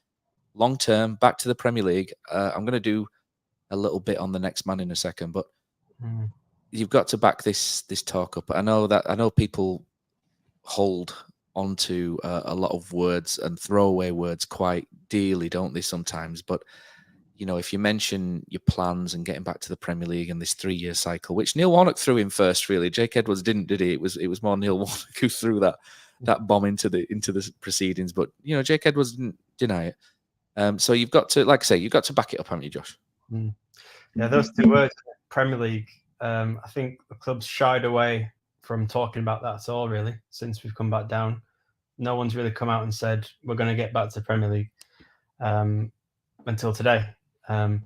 long term, back to the Premier League. I'm going to do a little bit on the next man in a second, but you've got to back this talk up. I know people hold onto a lot of words and throw away words quite dearly, don't they, sometimes? But if you mention your plans and getting back to the Premier League and this 3-year cycle, which Neil Warnock threw in first, really, Jake Edwards didn't, did he? It was more Neil Warnock who threw that bomb into the proceedings. But Jake Edwards didn't deny it. So you've got to, like I say, you've got to back it up, haven't you, Josh? Yeah, those two words, Premier League. I think the club's shied away from talking about that at all, really, since we've come back down. No one's really come out and said we're going to get back to the Premier League until today. And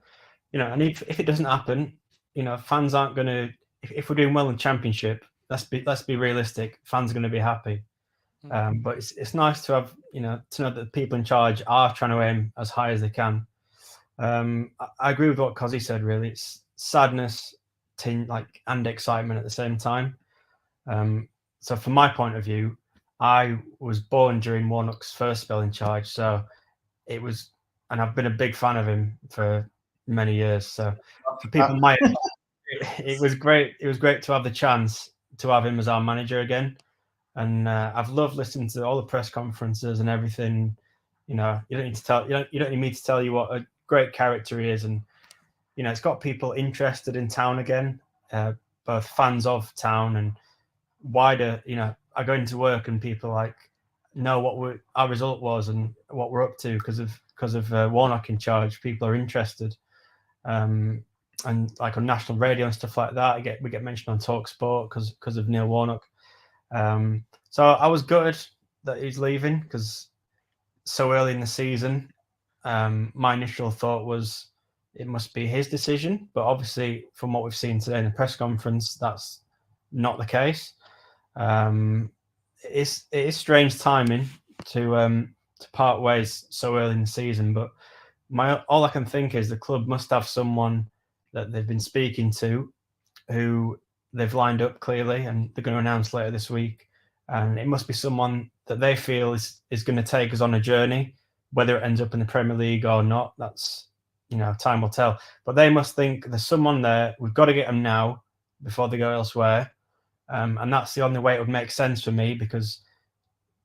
if it doesn't happen, fans aren't going to. If we're doing well in Championship, let's be realistic. Fans are going to be happy. But it's nice to have to know that the people in charge are trying to aim as high as they can. I agree with what Kosi said. Really, it's sadness, and excitement at the same time. So from my point of view, I was born during Warnock's first spell in charge, so it was, and I've been a big fan of him for many years. So for people it was great. It was great to have the chance to have him as our manager again, and I've loved listening to all the press conferences and everything. You don't need to tell you don't need me to tell you what a great character he is, and it's got people interested in Town again, both fans of Town and wider. I go into work and people know what our result was and what we're up to because of Warnock in charge. People are interested, and on national radio and stuff like that. We get mentioned on Talk Sport because of Neil Warnock. So I was gutted that he's leaving because so early in the season. My initial thought was it must be his decision, but obviously from what we've seen today in the press conference, that's not the case. It is strange timing to part ways so early in the season, but all I can think is the club must have someone that they've been speaking to who they've lined up clearly and they're going to announce later this week, and it must be someone that they feel is going to take us on a journey, whether it ends up in the Premier League or not. That's time will tell, but they must think there's someone there, we've got to get them now before they go elsewhere. And that's the only way it would make sense for me, because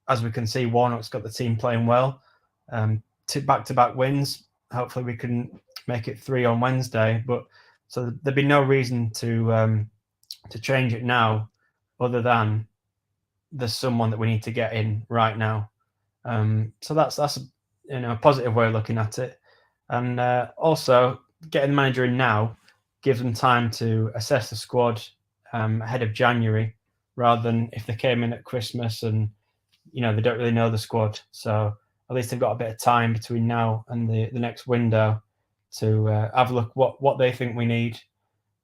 as we can see, Warnock's got the team playing well. 2 back-to-back wins. Hopefully we can make it 3 on Wednesday. But so there'd be no reason to change it now, other than there's someone that we need to get in right now. So that's a positive way of looking at it. And also getting the manager in now gives them time to assess the squad ahead of January, rather than if they came in at Christmas and they don't really know the squad. So at least they've got a bit of time between now and the next window to have a look what they think we need,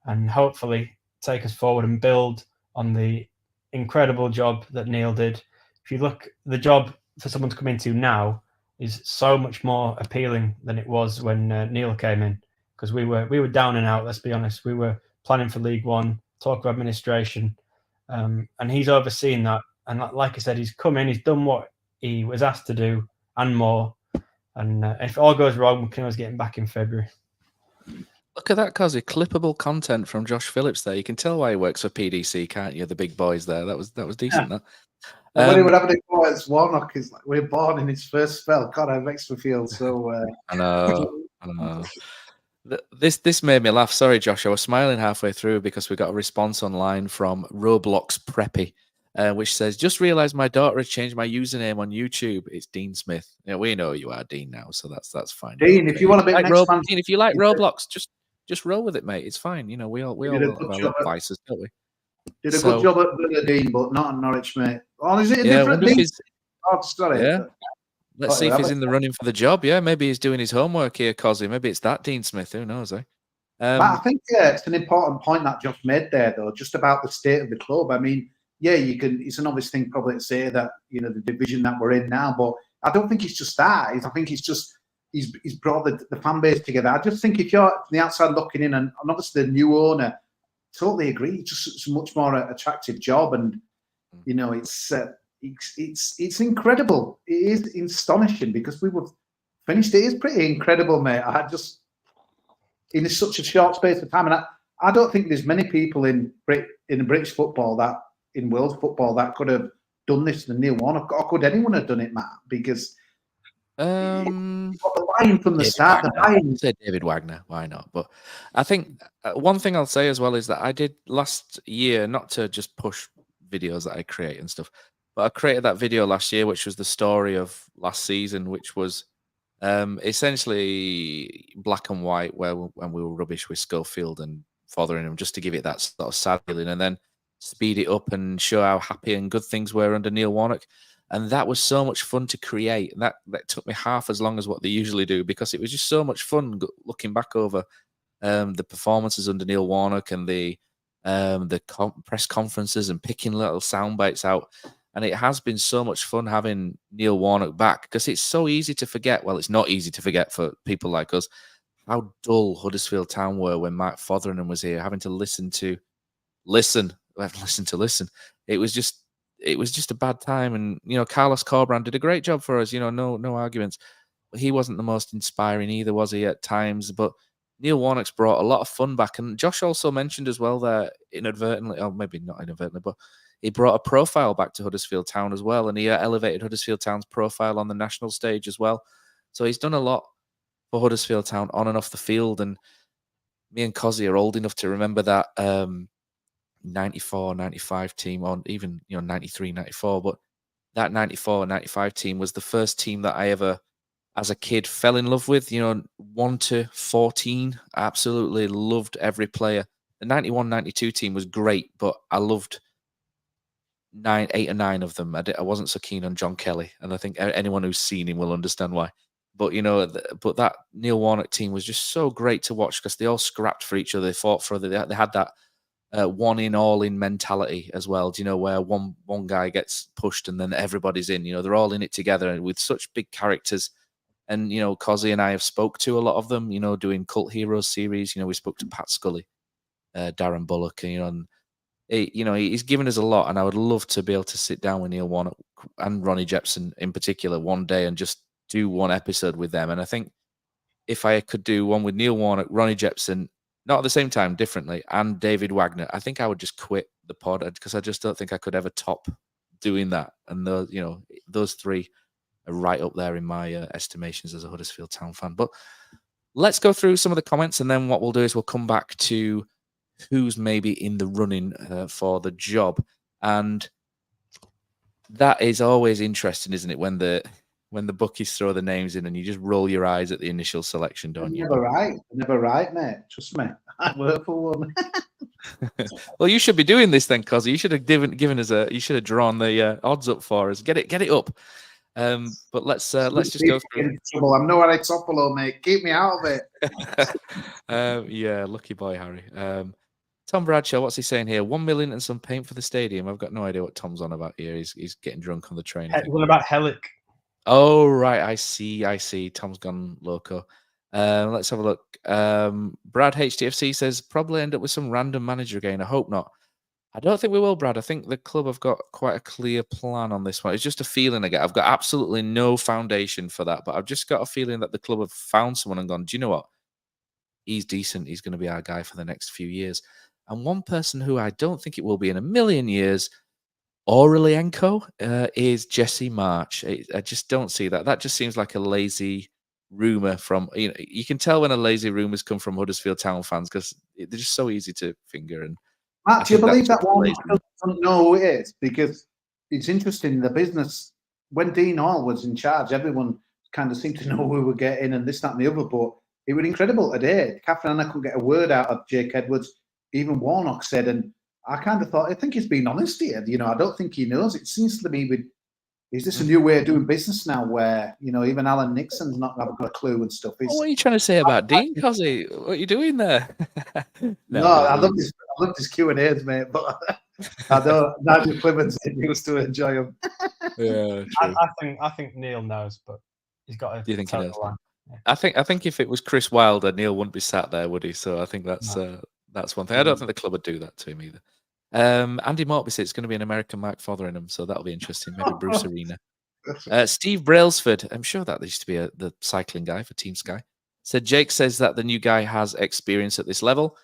and hopefully take us forward and build on the incredible job that Neil did. If you look, the job for someone to come into now is so much more appealing than it was when Neil came in, because we were down and out. Let's be honest, we were planning for League One, talk of administration, and he's overseen that. And like I said, he's come in, he's done what he was asked to do and more. And if all goes wrong, we can always get him back in February. Look at that, Kosi. Clippable content from Josh Phillips there. You can tell why he works for PDC, can't you? The big boys there. That was decent. Yeah. When he would have it for us, Warnock is like, we're born in his first spell. God, I makes me feel so. I know. This made me laugh. Sorry, Josh. I was smiling halfway through because we got a response online from Roblox Preppy, which says, "Just realised my daughter has changed my username on YouTube. It's Dean Smith." Yeah, we know you are Dean now, so that's fine. Dean, if you want to be Like next man, Dean, if you like Roblox, just roll with it, mate. It's fine. You know, we all did a will good have our job little vices, don't we? did a So- good job at Villa, Dean, but not at Norwich, mate. Oh, is it a Yeah, I different wonder if Dean? he's Oh, sorry. yeah. Let's see if he's Whatever. in the running for the job. Yeah, maybe he's doing his homework here, Kosi. Maybe it's that Dean Smith. Who knows, eh? But I think it's an important point that Josh made there, though, just about the state of the club. I mean, yeah, you can. It's an obvious thing probably to say that, you know, the division that we're in now, but I don't think it's just that. I think it's just he's brought the fan base together. I just think if you're from the outside looking in, and obviously the new owner, totally agree. It's a much more attractive job, and you know, it's incredible. It is astonishing because we were finished. It is pretty incredible, mate. I just in such a short space of time, and I don't think there's many people in British football that in world football that could have done this than Neil Warnock, or could anyone have done it, Matt? Because you've got the line from the start. The line. Say David Wagner, why not? But I think one thing I'll say as well is that I did last year, not to just push videos that I create and stuff, but I created that video last year, which was the story of last season, which was essentially black and white, when we were rubbish with Schofield and fathering him, just to give it that sort of sad feeling, and then speed it up and show how happy and good things were under Neil Warnock. And that was so much fun to create. And that took me half as long as what they usually do, because it was just so much fun looking back over the performances under Neil Warnock and the press conferences and picking little sound bites out. And it has been so much fun having Neil Warnock back, because it's so easy to forget. Well, it's not easy to forget for people like us how dull Huddersfield Town were when Matt Fotheringham was here, having to listen. It was just a bad time. And, you know, Carlos Corberán did a great job for us. You know, no arguments. But he wasn't the most inspiring either, was he, at times? But Neil Warnock's brought a lot of fun back. And Josh also mentioned as well there inadvertently, or maybe not inadvertently, but he brought a profile back to Huddersfield Town as well. And he elevated Huddersfield Town's profile on the national stage as well. So he's done a lot for Huddersfield Town on and off the field. And me and Kosi are old enough to remember that 94, 95 team, or even, you know, 93, 94. But that 94, 95 team was the first team that I ever, as a kid, fell in love with. You know, 1 to 14, I absolutely loved every player. The 91, 92 team was great, but I loved 8 or 9 of them. I wasn't so keen on John Kelly, and I think anyone who's seen him will understand why. But, you know, but that Neil Warnock team was just so great to watch, because they all scrapped for each other. They fought for other. They had that one in, all in mentality as well. Do you know, where one guy gets pushed and then everybody's in? You know, they're all in it together, and with such big characters. And, you know, Kosi and I have spoke to a lot of them, you know, doing Cult Heroes series. You know, we spoke to Pat Scully, Darren Bullock, and, you know, and he's given us a lot. And I would love to be able to sit down with Neil Warnock and Ronnie Jepson in particular one day and just do one episode with them. And I think if I could do one with Neil Warnock, Ronnie Jepson, not at the same time, differently, and David Wagner, I think I would just quit the pod, because I just don't think I could ever top doing that. And those three are right up there in my estimations as a Huddersfield Town fan. But let's go through some of the comments, and then what we'll do is we'll come back to who's maybe in the running for the job. And that is always interesting, isn't it, when the bookies throw the names in and you just roll your eyes at the initial selection, don't you? Never right, mate. Trust me. I work for one. Well, you should be doing this then, Kosi. You should have given us you should have drawn the odds up for us. Get it up. But let's just go through. Trouble. I'm no Aristopolo, mate. Keep me out of it. Yeah, lucky boy, Harry. Tom Bradshaw, what's he saying here? 1 million and some paint for the stadium. I've got no idea what Tom's on about here. He's getting drunk on the train. What about Helic? Oh, right. I see. Tom's gone loco. Let's have a look. Brad HTFC says probably end up with some random manager again. I hope not. I don't think we will, Brad. I think the club have got quite a clear plan on this one. It's just a feeling I get. I've got absolutely no foundation for that, but I've just got a feeling that the club have found someone and gone, do you know what? He's decent. He's going to be our guy for the next few years. And one person who I don't think it will be in a million years, Aurelienko, is Jesse March. I just don't see that. That just seems like a lazy rumor from, you can tell when a lazy rumors come from Huddersfield Town fans because they're just so easy to finger. And Matt, do you believe that one lazy. doesn't know who it is? Because it's interesting, the business, when Dean Hall was in charge, everyone kind of seemed to know who we were getting and this, that, and the other, but it was incredible today. Catherine and I couldn't get a word out of Jake Edwards. Even Warnock said, and I kind of thought, I think he's being honest here. I don't think he knows. It seems to me is this a new way of doing business now where, even Alan Nixon's not got a clue and stuff? What are you trying to say about Dean, Kosi? What are you doing there? No, I love his Q&As, mate, but I don't. Nigel Clemens used to enjoy them. Yeah, true. I think Neil knows, but he's got to. Do you think he knows? Yeah. I think if it was Chris Wilder, Neil wouldn't be sat there, would he? So I think that's one thing. I don't think the club would do that to him either. Andy Mortby said it's going to be an American Mike Fotheringham, so that'll be interesting. Maybe Bruce Arena. Steve Brailsford, I'm sure that used to be the cycling guy for Team Sky, said Jake says that the new guy has experience at this level.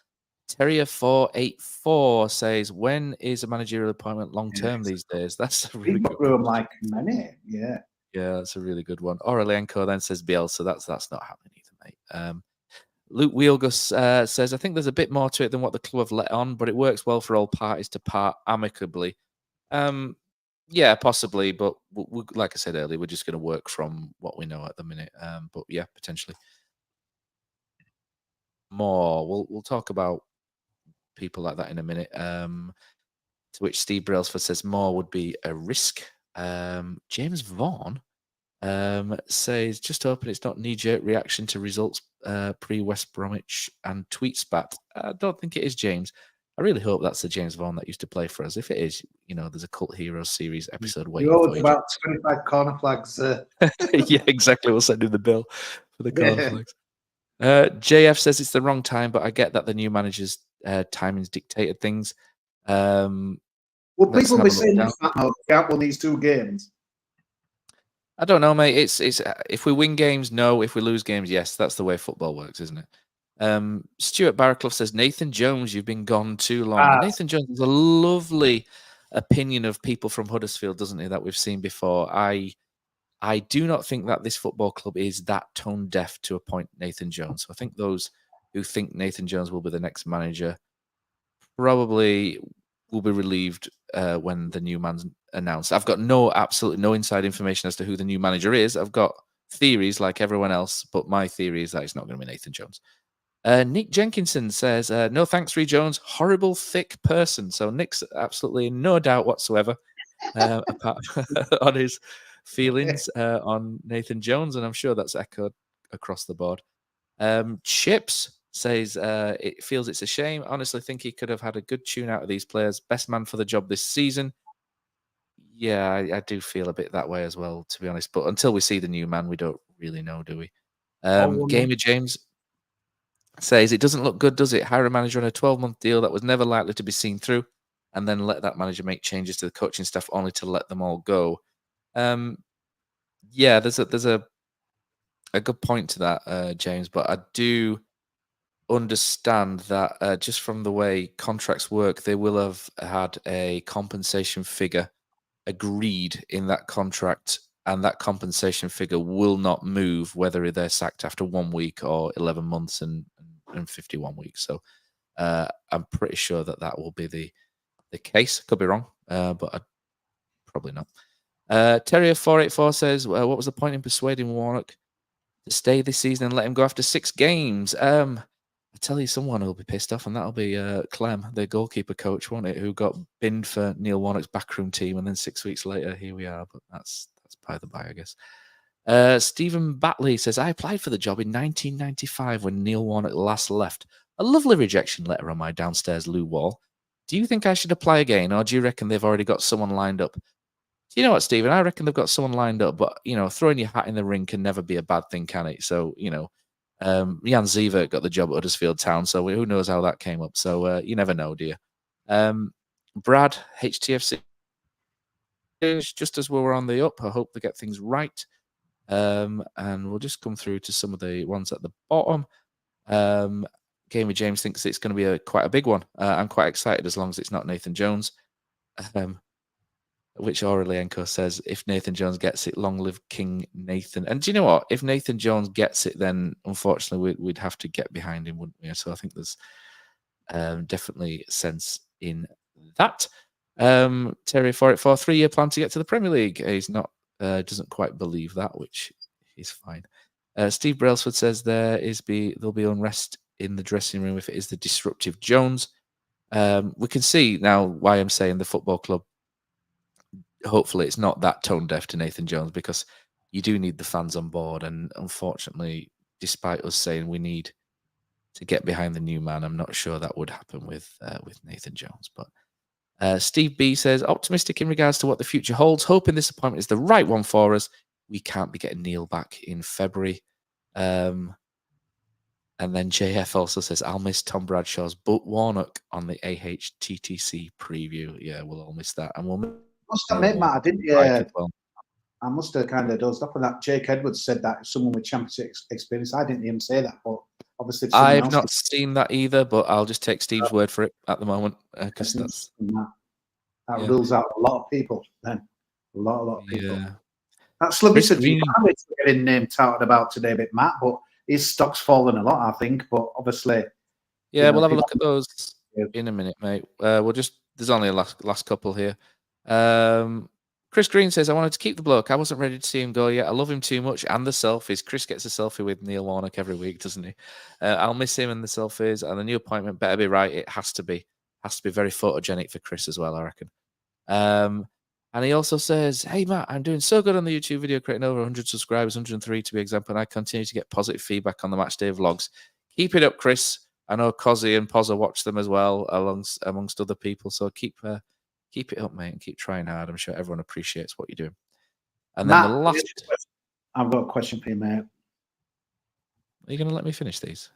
Terrier484 says, when is a managerial appointment long term these days? That's a really good one. Like many, yeah. Yeah, that's a really good one. Aurelienko then says Biel, so that's not happening either, mate. Luke Wheelgus says, I think there's a bit more to it than what the club have let on, but it works well for all parties to part amicably. Yeah, possibly, but like I said earlier, we're just going to work from what we know at the minute. But yeah, potentially more. We'll talk about people like that in a minute. To which Steve Brailsford says more would be a risk. James Vaughan says, just hoping it's not knee-jerk reaction to results pre-West Bromwich and tweet spat. I don't think it is, James. I really hope that's the James Vaughan that used to play for us. If it is, there's a Cult Heroes series episode waiting for you. About 25 corner flags. Yeah, exactly. We'll send in the bill for the corner flags. JF says it's the wrong time, but I get that the new manager's timings dictated things. Well, people be saying that can't win these two games. I don't know, mate. It's if we win games, no. If we lose games, yes. That's the way football works, isn't it? Stuart Barraclough says, Nathan Jones, you've been gone too long. Nathan Jones has a lovely opinion of people from Huddersfield, doesn't he, that we've seen before. I do not think that this football club is that tone deaf to appoint Nathan Jones. So I think those who think Nathan Jones will be the next manager probably will be relieved when the new man's announced. I've got absolutely no inside information as to who the new manager is. I've got theories like everyone else, but my theory is that it's not going to be Nathan Jones. Nick Jenkinson says, no thanks, Ree Jones, horrible, thick person. So Nick's absolutely no doubt whatsoever apart on his feelings on Nathan Jones, and I'm sure that's echoed across the board. Chips says, it feels it's a shame. Honestly, think he could have had a good tune out of these players. Best man for the job this season. Yeah, I do feel a bit that way as well, to be honest. But until we see the new man, we don't really know, do we? Gamer James says, it doesn't look good, does it? Hire a manager on a 12-month deal that was never likely to be seen through, and then let that manager make changes to the coaching staff only to let them all go. Yeah, there's a good point to that, James, but I do understand that just from the way contracts work, they will have had a compensation figure agreed in that contract, and that compensation figure will not move whether they're sacked after 1 week or 11 months and 51 weeks. So I'm pretty sure that will be the case. Could be wrong, but probably not. Terrier484 says, what was the point in persuading Warnock to stay this season and let him go after 6 games? I tell you, someone will be pissed off, and that'll be Clem, the goalkeeper coach, won't it, who got binned for Neil Warnock's backroom team, and then 6 weeks later, here we are. But that's by the by, I guess. Stephen Batley says, I applied for the job in 1995 when Neil Warnock last left. A lovely rejection letter on my downstairs loo wall. Do you think I should apply again, or do you reckon they've already got someone lined up? You know what, Stephen? I reckon they've got someone lined up, but, throwing your hat in the ring can never be a bad thing, can it? So, Jan Zivert got the job at Huddersfield Town, so who knows how that came up. So you never know, do you? Brad, HTFC, just as we were on the up, I hope they get things right. And we'll just come through to some of the ones at the bottom. Gamer James thinks it's going to be quite a big one. I'm quite excited as long as it's not Nathan Jones. which Aurelienko says, if Nathan Jones gets it, long live King Nathan. And do you know what? If Nathan Jones gets it, then unfortunately we'd have to get behind him, wouldn't we? So I think there's definitely sense in that. Terry for 3-year plan to get to the Premier League. He's not doesn't quite believe that, which is fine. Steve Brailsford says there'll be unrest in the dressing room if it is the disruptive Jones. We can see now why I'm saying the football club, hopefully it's not that tone deaf to Nathan Jones, because you do need the fans on board. And unfortunately, despite us saying we need to get behind the new man, I'm not sure that would happen with Nathan Jones. But Steve B says, optimistic in regards to what the future holds, hoping this appointment is the right one for us. We can't be getting Neil back in February. And then JF also says, I'll miss Tom Bradshaw's but Warnock on the AHTTC preview. Yeah, we'll all miss that. And we'll must admit, Matt, I didn't. I must have kind of done stuff with that. Jake Edwards said that someone with championship experience. I didn't even say that, but obviously I've not seen that either. But I'll just take Steve's word for it at the moment, because that rules out a lot of people. Then a lot of people. Yeah. That Sluggish getting name touted about today a bit, Matt, but his stock's fallen a lot, I think. But obviously, yeah, we'll have a look at those in a minute, mate. There's only a last couple here. Chris Green says, I wanted to keep the bloke. I wasn't ready to see him go yet. I love him too much. And the selfies. Chris gets a selfie with Neil Warnock every week, doesn't he? I'll miss him and the selfies. And the new appointment better be right. It has to be very photogenic for Chris as well, I reckon. And he also says, hey, Matt, I'm doing so good on the YouTube video, creating over 100 subscribers, 103 to be exact, and I continue to get positive feedback on the matchday vlogs. Keep it up, Chris. I know Kosi and Pozza watch them as well, amongst other people. So keep it up, mate, and keep trying hard. I'm sure everyone appreciates what you're doing. And then the last... I've got a question for you, mate. Are you going to let me finish these?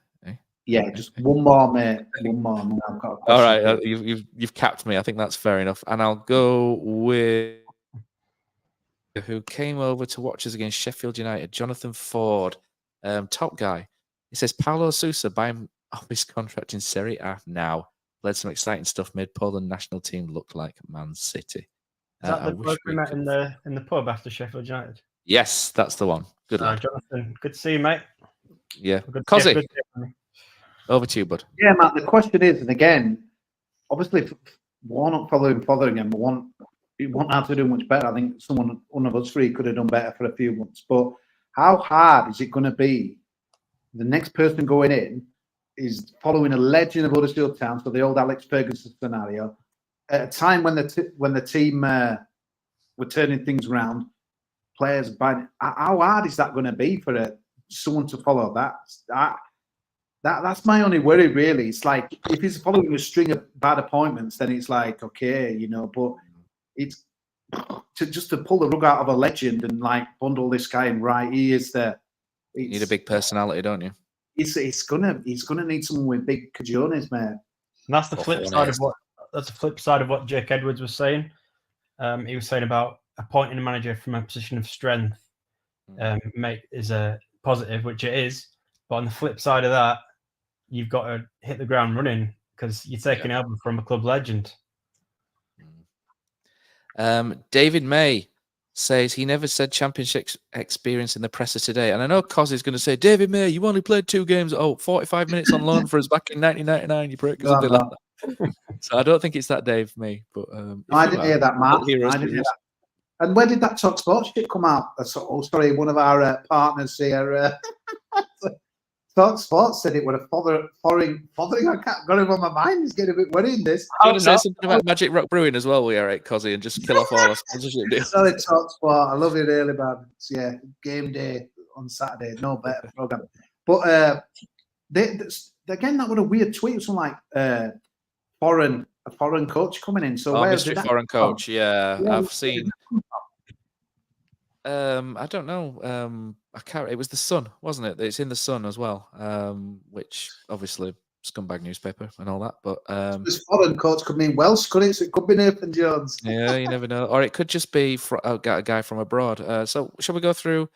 Yeah, just one more, mate. One more. I've got a question. All right, you've capped me. I think that's fair enough. And I'll go with who came over to watch us against Sheffield United, Jonathan Ford, top guy. He says, Paulo Sousa, buy him off his contract in Serie A now. Led some exciting stuff, made Poland national team look like Man City. Is that the bloke we met in the pub after Sheffield United? Yes, that's the one. Good luck, Jonathan. Good to see you, mate. Yeah. Kosi, over to you, bud. Yeah, Matt, the question is, and again, obviously, Warnock following him, he won't have to do much better. I think one of us three could have done better for a few months. But how hard is it going to be? The next person going in is following a legend of Huddersfield Town, so the old Alex Ferguson scenario, at a time when the team were turning things around, players buying. How hard is that going to be for someone to follow that? That's my only worry, really. It's like if he's following a string of bad appointments, then it's like okay, but it's to pull the rug out of a legend and like bundle this guy in right. He is there. You need a big personality, don't you? He's gonna need someone with big cajones, man. And that's the flip side of what Jake Edwards was saying. He was saying about appointing a manager from a position of strength, is a positive, which it is. But on the flip side of that, you've got to hit the ground running because you're taking over from a club legend. David May says he never said championship experience in the presser today. And I know Cos is going to say, David May, you only played 2 games. 45 minutes on loan for us back in 1999. You prick. Something like that. So I don't think it's that Dave May. But I didn't hear that, Matt. I didn't hear that. And where did that Talk Sports shit come out? Sorry, one of our partners here. Talk Sports said it would have following. I can't got it on my mind. It's getting a bit worrying. This. I want to say something about Magic Rock Brewing as well. We are right, Cosy, and just kill off all our sponsorship deals. Sorry, Talk Sport. I love you really bad. Yeah, game day on Saturday. No better program. But again, that was a weird tweet. Something like a foreign coach coming in. So mystery foreign coach. Yeah, I've seen. I don't know. I can't. It was the Sun, wasn't it? It's in the Sun as well. Which obviously scumbag newspaper and all that. But this foreign coach could mean Welsh, couldn't it? So it could be Nathan Jones. Yeah, you never know. Or it could just be a guy from abroad. So shall we go through?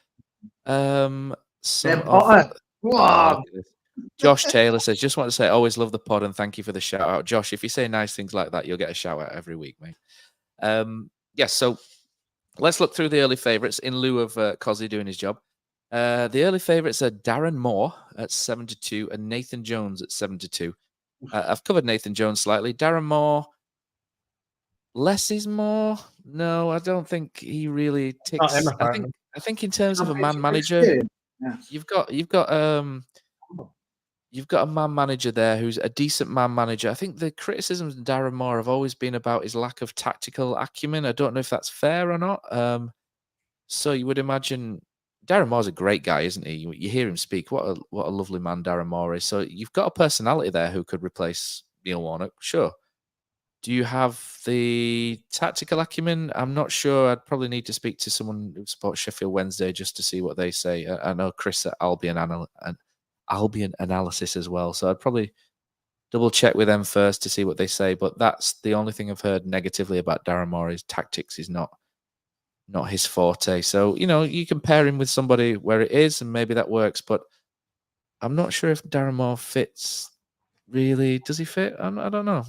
Josh Taylor says, just want to say, always love the pod and thank you for the shout out. Josh, if you say nice things like that, you'll get a shout out every week, mate. Yes, so let's look through the early favourites in lieu of Kosi doing his job. The early favourites are Darren Moore at 7-2 and Nathan Jones at 7-2. I've covered Nathan Jones slightly. Darren Moore, less is more. No, I don't think he really Not ticks. him, apparently. I think in terms of a man It's manager, yeah. you've got a man manager there who's a decent man manager. I think the criticisms of Darren Moore have always been about his lack of tactical acumen. I don't know if that's fair or not. So you would imagine Darren Moore's a great guy, isn't he? You hear him speak. What a lovely man Darren Moore is. So you've got a personality there who could replace Neil Warnock. Sure. Do you have the tactical acumen? I'm not sure. I'd probably need to speak to someone who supports Sheffield Wednesday just to see what they say. I know Chris at Albion Analysis as well. So I'd probably double check with them first to see what they say. But that's the only thing I've heard negatively about Darren Moore is tactics is not his forte. So, you compare him with somebody where it is, and maybe that works. But I'm not sure if Darren Moore fits. Really, does he fit? I don't know.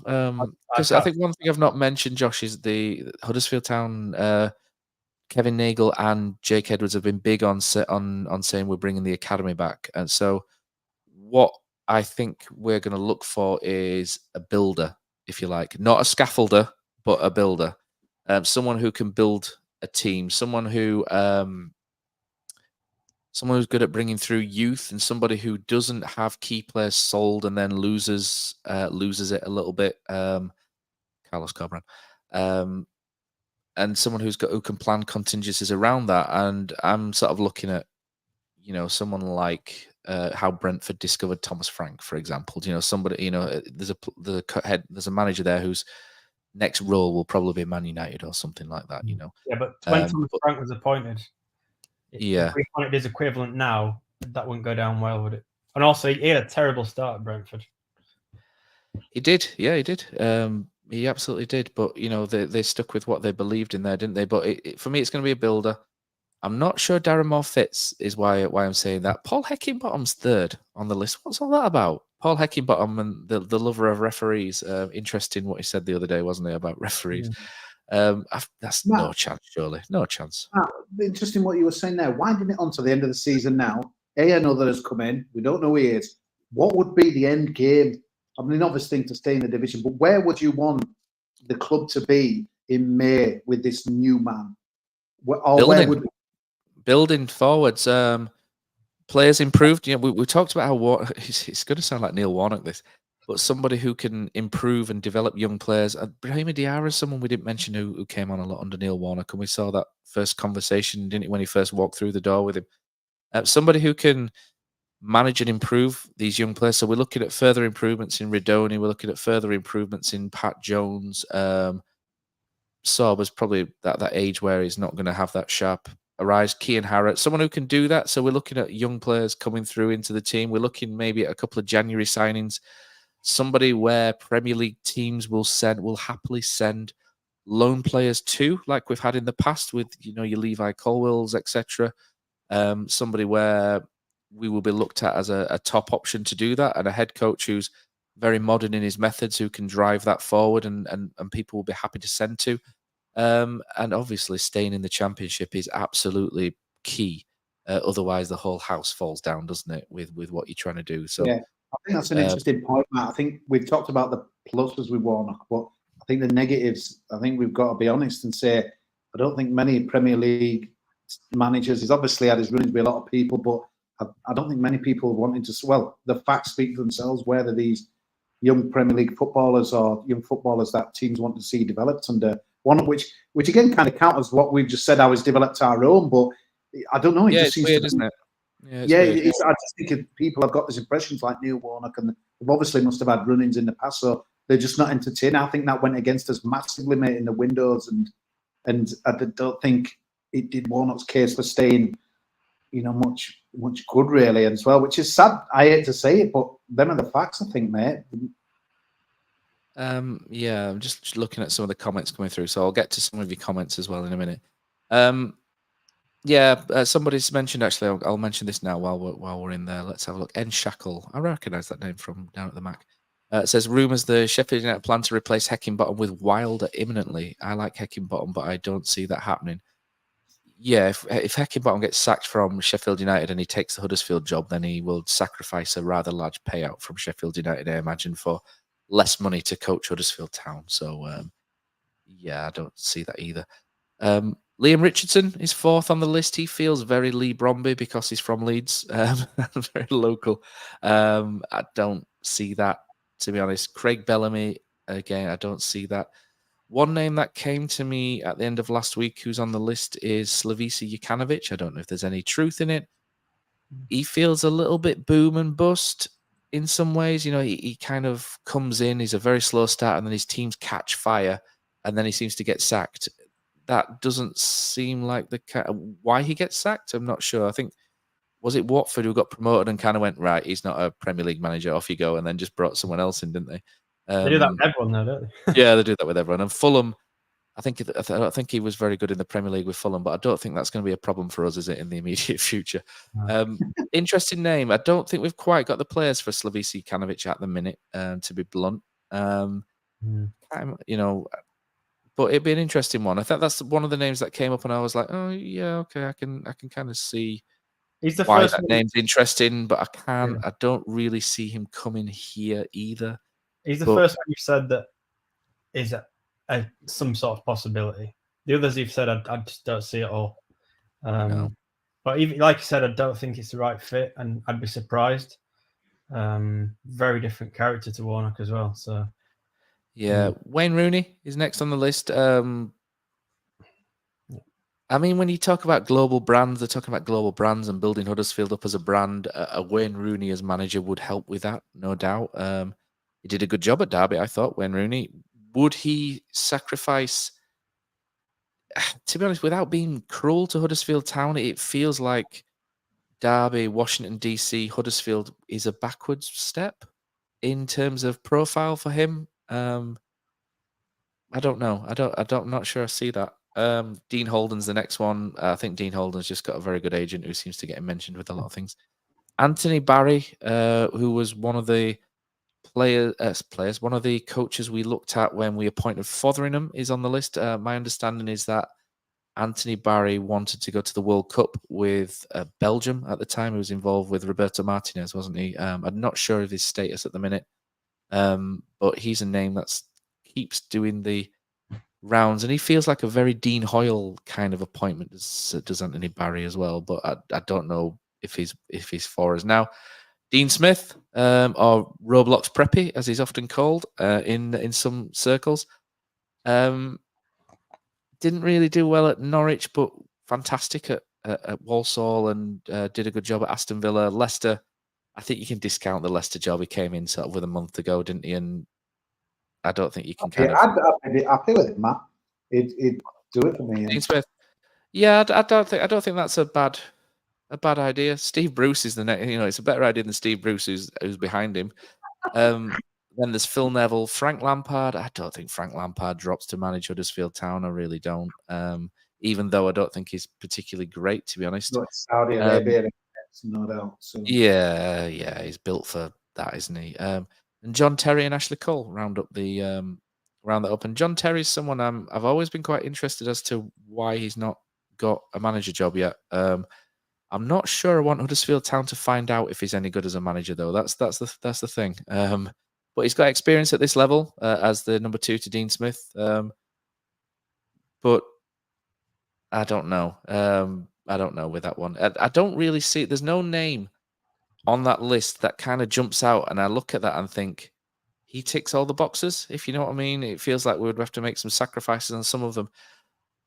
Because I think one thing I've not mentioned, Josh, is the Huddersfield Town. Kevin Nagel and Jake Edwards have been big on saying we're bringing the academy back, and so what I think we're going to look for is a builder, if you like, not a scaffolder, but a builder, someone who can build a team, someone who's good at bringing through youth, and somebody who doesn't have key players sold and then loses it a little bit. Carlos Cobran, and someone who can plan contingencies around that. And I'm sort of looking at, someone like how Brentford discovered Thomas Frank, for example. Somebody, there's a manager there whose next role will probably be Man United or something like that. Yeah, but when Thomas Frank was appointed. Yeah. If we wanted his equivalent now, that wouldn't go down well, would it? And also, he had a terrible start at Brentford. He did. Yeah, he did. He absolutely did. But, they stuck with what they believed in there, didn't they? But for me, it's going to be a builder. I'm not sure Darren Moore fits, is why I'm saying that. Paul Heckingbottom's third on the list. What's all that about? Paul Heckingbottom and the lover of referees. Interesting what he said the other day, wasn't it, about referees? That's no chance, surely. No chance. Interesting what you were saying there. Winding it on to the end of the season now. Another has come in. We don't know who he is. What would be the end game? I mean, obvious thing to stay in the division, but where would you want the club to be in May with this new man? Building forwards. Players improved. We talked about how it's going to sound like Neil Warnock, this. But somebody who can improve and develop young players. Brahima Diarra is someone we didn't mention who came on a lot under Neil Warnock, and we saw that first conversation, didn't we, when he first walked through the door with him. Somebody who can manage and improve these young players. So we're looking at further improvements in Redoni. We're looking at further improvements in Pat Jones. Sorba's probably that age where he's not going to have that sharp arise. Kean Harrott, someone who can do that. So we're looking at young players coming through into the team. We're looking maybe at a couple of January signings. Somebody where Premier League teams will happily send loan players to, like we've had in the past with your Levi Colwells, etc. Somebody where we will be looked at as a top option to do that, and a head coach who's very modern in his methods, who can drive that forward, and people will be happy to send to. And obviously, staying in the Championship is absolutely key. Otherwise, the whole house falls down, doesn't it? With what you're trying to do. So. Yeah. I think that's an interesting point, Matt. I think we've talked about the pluses with Warnock, but I think the negatives, I think we've got to be honest and say, I don't think many Premier League managers, he's obviously had his run-ins with a lot of people, but I don't think many people wanted to, well, the facts speak for themselves, whether these young Premier League footballers or young footballers that teams want to see developed under Warnock, which again kind of counters what we've just said, how he's developed our own, but I don't know. It just seems weird, isn't it? I just think people have got these impressions like Neil Warnock, and they obviously must have had run-ins in the past, so they're just not entertaining. I think that went against us massively, mate, in the windows, and I don't think it did Warnock's case for staying, much good really as well, which is sad. I hate to say it, but them are the facts, I think, mate. Yeah, I'm just looking at some of the comments coming through, so I'll get to some of your comments as well in a minute. Somebody's mentioned, actually, I'll mention this now while we're in there. Let's have a look. N Shackle. I recognise that name from down at the Mac. It says rumours the Sheffield United plan to replace Heckingbottom with Wilder imminently. I like Heckingbottom, but I don't see that happening. Yeah, if Heckingbottom gets sacked from Sheffield United and he takes the Huddersfield job, then he will sacrifice a rather large payout from Sheffield United, I imagine, for less money to coach Huddersfield Town. So, yeah, I don't see that either. Liam Richardson is 4th on the list. He feels very Lee Bromby because he's from Leeds, very local. I don't see that, to be honest. Craig Bellamy, again, I don't see that. One name that came to me at the end of last week who's on the list is Slavisa Jukanovic. I don't know if there's any truth in it. He feels a little bit boom and bust in some ways. You know, he kind of comes in, he's a very slow start, and then his teams catch fire, and then he seems to get sacked. That doesn't seem like why he gets sacked. I'm not sure. I think, was it Watford who got promoted and kind of went, right, he's not a Premier League manager, off you go, and then just brought someone else in, didn't they? They do that with everyone, though, don't they? Yeah, they do that with everyone. And Fulham, I don't think he was very good in the Premier League with Fulham, but I don't think that's going to be a problem for us, is it, in the immediate future? No. Interesting name. I don't think we've quite got the players for Slavisa Jukanovic at the minute, to be blunt. You know, but it'd be an interesting one. I think that's one of the names that came up, and I was like, oh yeah, okay, I can kind of see He's the why first that one. name's interesting, but I Yeah. I don't really see him coming here either. He's the first one you've said that is some sort of possibility. The others you've said, I just don't see at all. No. But even like you said, I don't think it's the right fit, and I'd be surprised. Very different character to Warnock as well. So yeah, Wayne Rooney is next on the list. I mean, when you talk about global brands, they're talking about global brands and building Huddersfield up as a brand. A Wayne Rooney as manager would help with that, no doubt. He did a good job at Derby, I thought, Wayne Rooney. Would he sacrifice, to be honest, without being cruel to Huddersfield Town, it feels like Derby, Washington, DC, Huddersfield is a backwards step in terms of profile for him. I don't know. I'm not sure I see that. Dean Holden's the next one. I think Dean Holden's just got a very good agent who seems to get him mentioned with a lot of things. Anthony Barry, who was one of the one of the coaches we looked at when we appointed Fotheringham, is on the list. My understanding is that Anthony Barry wanted to go to the World Cup with Belgium at the time. He was involved with Roberto Martinez, wasn't he? I'm not sure of his status at the minute, but he's a name that keeps doing the rounds, and he feels like a very Dean Hoyle kind of appointment. Does Anthony Barry as well? But I don't know if he's for us now. Dean Smith, or Roblox Preppy, as he's often called in some circles. Didn't really do well at Norwich, but fantastic at Walsall, and did a good job at Aston Villa. Leicester, I think you can discount the Leicester job. He came in sort of with a month ago, didn't he? And I don't think you can I'd be happy with it, Matt. He'd do it for me. Dean Smith. Yeah, I don't think that's a bad idea. Steve Bruce is the next. You know, it's a better idea than Steve Bruce, who's behind him. Then there's Phil Neville, Frank Lampard. I don't think Frank Lampard drops to manage Huddersfield Town. I really don't. Even though I don't think he's particularly great, to be honest. Saudi Arabia, no doubt. So. Yeah, he's built for that, isn't he? And John Terry and Ashley Cole round that up. And John Terry's someone I've always been quite interested as to why he's not got a manager job yet. I'm not sure I want Huddersfield Town to find out if he's any good as a manager, though. That's the thing. But he's got experience at this level as the number 2 to Dean Smith. But I don't know. I don't know with that one. I don't really see. There's no name on that list that kind of jumps out, and I look at that and think he ticks all the boxes. If you know what I mean, it feels like we would have to make some sacrifices on some of them.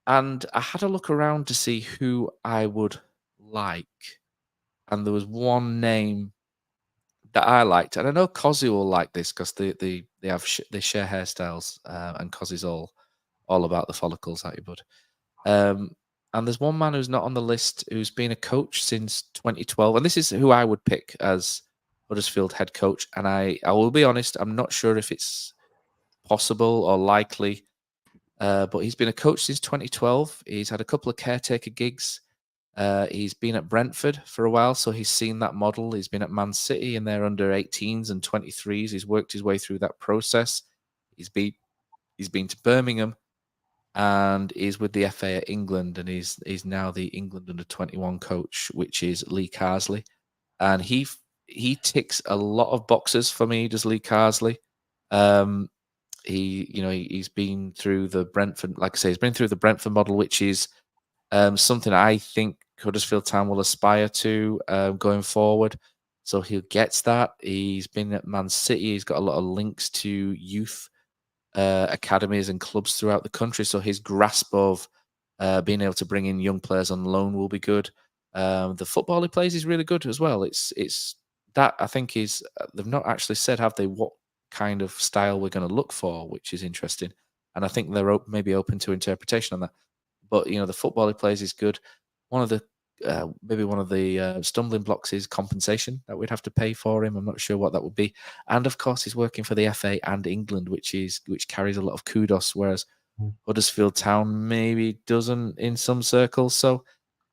And I had a look around to see who I would like, and there was one name that I liked, and I know Kosi will like this because they share hairstyles, and Kosi's all about the follicles, aren't you, bud? And there's one man who's not on the list who's been a coach since 2012, and this is who I would pick as Huddersfield head coach. And I will be honest, I'm not sure if it's possible or likely, but he's been a coach since 2012. He's had a couple of caretaker gigs. He's been at Brentford for a while, so he's seen that model. He's been at Man City in their under 18s and 23s. He's worked his way through that process. He's been to Birmingham, and he's with the FA at England, and he's now the England under 21 coach, which is Lee Carsley, and he ticks a lot of boxes for me. Does Lee Carsley? He's been through the Brentford, like I say, he's been through the Brentford model, which is something I think Huddersfield Town will aspire to going forward. So he gets that. He's been at Man City. He's got a lot of links to youth academies and clubs throughout the country. So his grasp of being able to bring in young players on loan will be good. The football he plays is really good as well. It's that I think is they've not actually said, have they, what kind of style we're going to look for, which is interesting. And I think they're maybe open to interpretation on that. But the football he plays is good. One of the stumbling blocks is compensation that we'd have to pay for him. I'm not sure what that would be. And of course, he's working for the FA and England, which carries a lot of kudos, whereas Huddersfield Town maybe doesn't in some circles. So,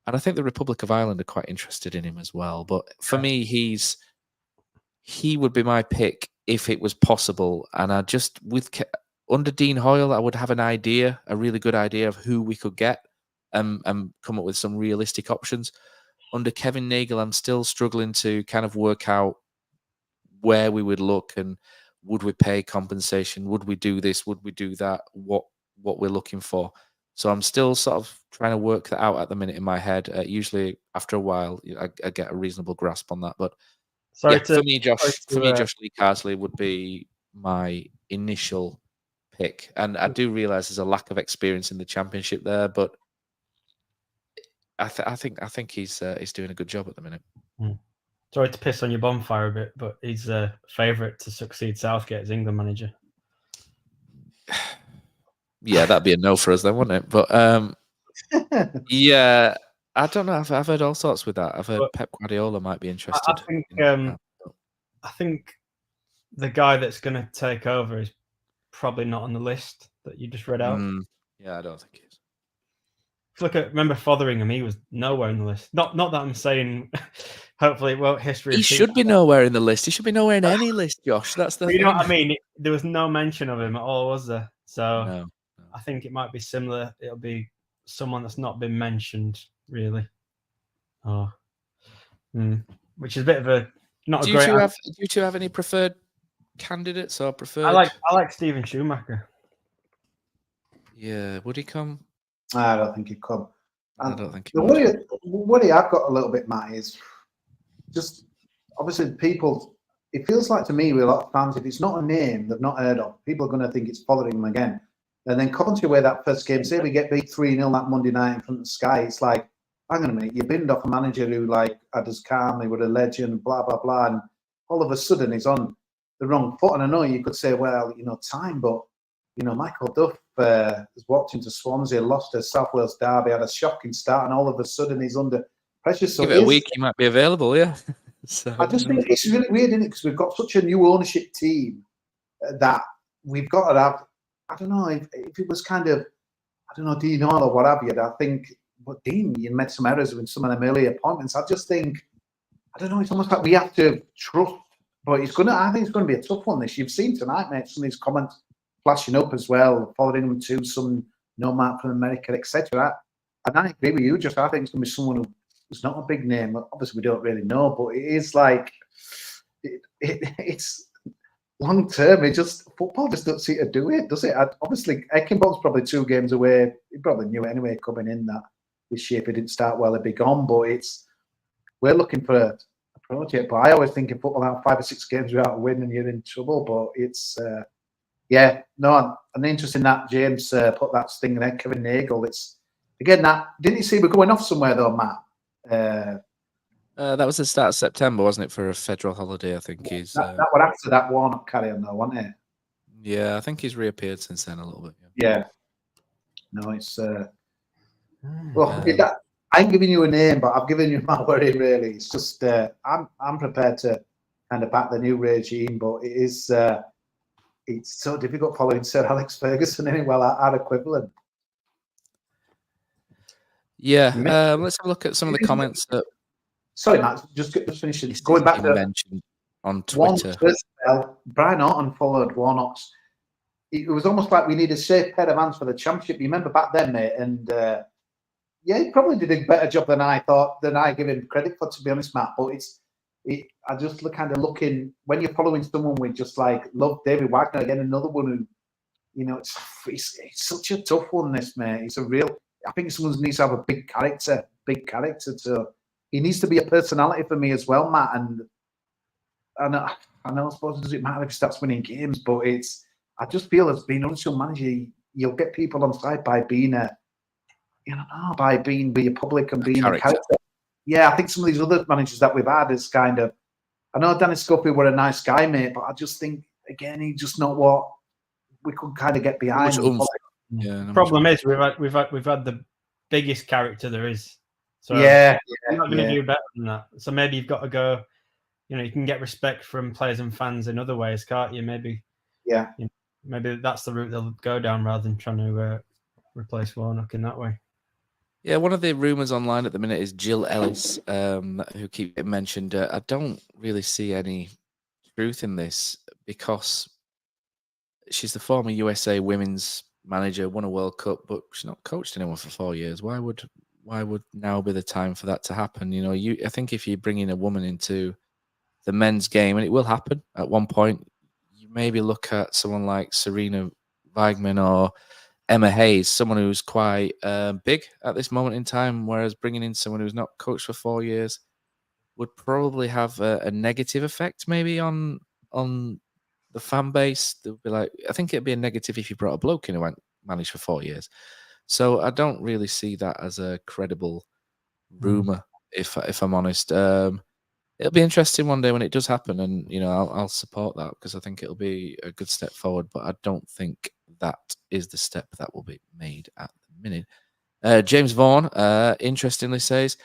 and I think the Republic of Ireland are quite interested in him as well. But for me, he would be my pick if it was possible. And under Dean Hoyle, I would have a really good idea of who we could get and come up with some realistic options. Under Kevin Nagel, I'm still struggling to kind of work out where we would look and would we pay compensation? Would we do this? Would we do that? What we're looking for? So I'm still sort of trying to work that out at the minute in my head. Usually after a while, I get a reasonable grasp on that. But for me, Josh Lee Carsley would be my initial pick. And I do realise there's a lack of experience in the Championship there, but I think he's doing a good job at the minute. Sorry to piss on your bonfire a bit, but he's a favourite to succeed Southgate as England manager. Yeah, that'd be a no for us then, wouldn't it? But yeah, I don't know. I've heard all sorts with that. I've heard Pep Guardiola might be interested. I think the guy that's going to take over is probably not on the list that you just read out. Yeah, I don't think he is. Remember Fotheringham, he was nowhere in the list. Not that I'm saying, hopefully, history. He should be nowhere in the list. He should be nowhere in any list, Josh. That's the thing. You know what I mean? There was no mention of him at all, was there? So no. I think it might be similar. It'll be someone that's not been mentioned, really. Which is a bit of a not a great. Do you two have any preferred candidates or preferred? I like Stephen Schumacher. Yeah, would he come? I don't think he'd come. I don't think he would. The worry I've got a little bit, Matt, is just obviously people. It feels like to me with a lot of fans, if it's not a name they've not heard of, people are going to think it's following them again. And then Coventry, where that first game, say we get beat 3-0 that Monday night in front of Sky, it's like, hang on a minute, you binned off a manager who had us calmly, with a legend, blah, blah, blah, and all of a sudden he's on the wrong foot. And I know you could say, well, time, but, Michael Duff was walked into Swansea, lost a South Wales derby, had a shocking start, and all of a sudden he's under pressure. So give it a week, he might be available, yeah. So, I just think it's really weird, isn't it? Because we've got such a new ownership team that we've got to have, I don't know, if it was kind of, I don't know, Dean Hall or what have you, I think, but Dean, you made some errors with some of them early appointments. I just think, I don't know, it's almost like we have to trust, but I think it's going to be a tough one this. You've seen tonight, mate, some of these comments flashing up as well, following them to some nomad from America, etc. And I agree with you, just I think it's going to be someone who's not a big name. Obviously, we don't really know, but it is like, it's long term. Football just doesn't seem to do it, does it? Obviously, Eckenbot's probably 2 games away. He probably knew it anyway coming in that this shape. He didn't start well, he'd be gone, but we're looking for a project. But I always think in football, out 5 or 6 games without a win and you're in trouble. But it's, an interest in that. James put that sting there, Kevin Nagel. It's, again, that, didn't you see we're going off somewhere though, Matt? That was the start of September, wasn't it, for a federal holiday, I think. That was after that Warnock carry on though, wasn't it? Yeah, I think he's reappeared since then a little bit. Yeah. No, it's... I ain't giving you a name, but I've given you my worry, really. It's just, I'm prepared to kind of back the new regime, but it is... it's so difficult following Sir Alex Ferguson, our equivalent. Yeah, let's have a look at some of the comments that Sorry, Matt, just finishing. Going back to mentioned on one Twitter. spell, Brian Orton followed Warnock's. It was almost like we needed a safe pair of hands for the championship. You remember back then, mate? And he probably did a better job than I give him credit for, to be honest, Matt. But I just kind of looking when you're following someone with just like love David Wagner again, another one who, it's such a tough one. This mate, it's a real. I think someone needs to have a big character. So he needs to be a personality for me as well, Matt. And I know, I suppose it doesn't matter if he starts winning games, but I just feel as being Huddersfield manager, you'll get people on side by being being public and being a character. Yeah, I think some of these other managers that we've had is kind of. I know Danny Scofield were a nice guy, mate, but I just think again he's just not what we could kind of get behind. Yeah. Problem is we've had the biggest character there is. So you're not going to do better than that. So maybe you've got to go. You can get respect from players and fans in other ways, can't you? Maybe. Yeah. Maybe that's the route they'll go down rather than trying to replace Warnock in that way. Yeah, one of the rumours online at the minute is Jill Ellis, who keep getting mentioned. I don't really see any truth in this because she's the former USA women's manager, won a World Cup, but she's not coached anyone for 4 years. Why would now be the time for that to happen? I think if you bring in a woman into the men's game, and it will happen at one point, you maybe look at someone like Serena Weigman or Emma Hayes, someone who's quite big at this moment in time, whereas bringing in someone who's not coached for 4 years would probably have a negative effect maybe on the fan base. They'll be like, I think it'd be a negative if you brought a bloke in who went managed for 4 years. So I don't really see that as a credible rumor, if I'm honest. It'll be interesting one day when it does happen, and I'll support that because I think it'll be a good step forward. But I don't think that is the step that will be made at the minute. James Vaughan, interestingly, says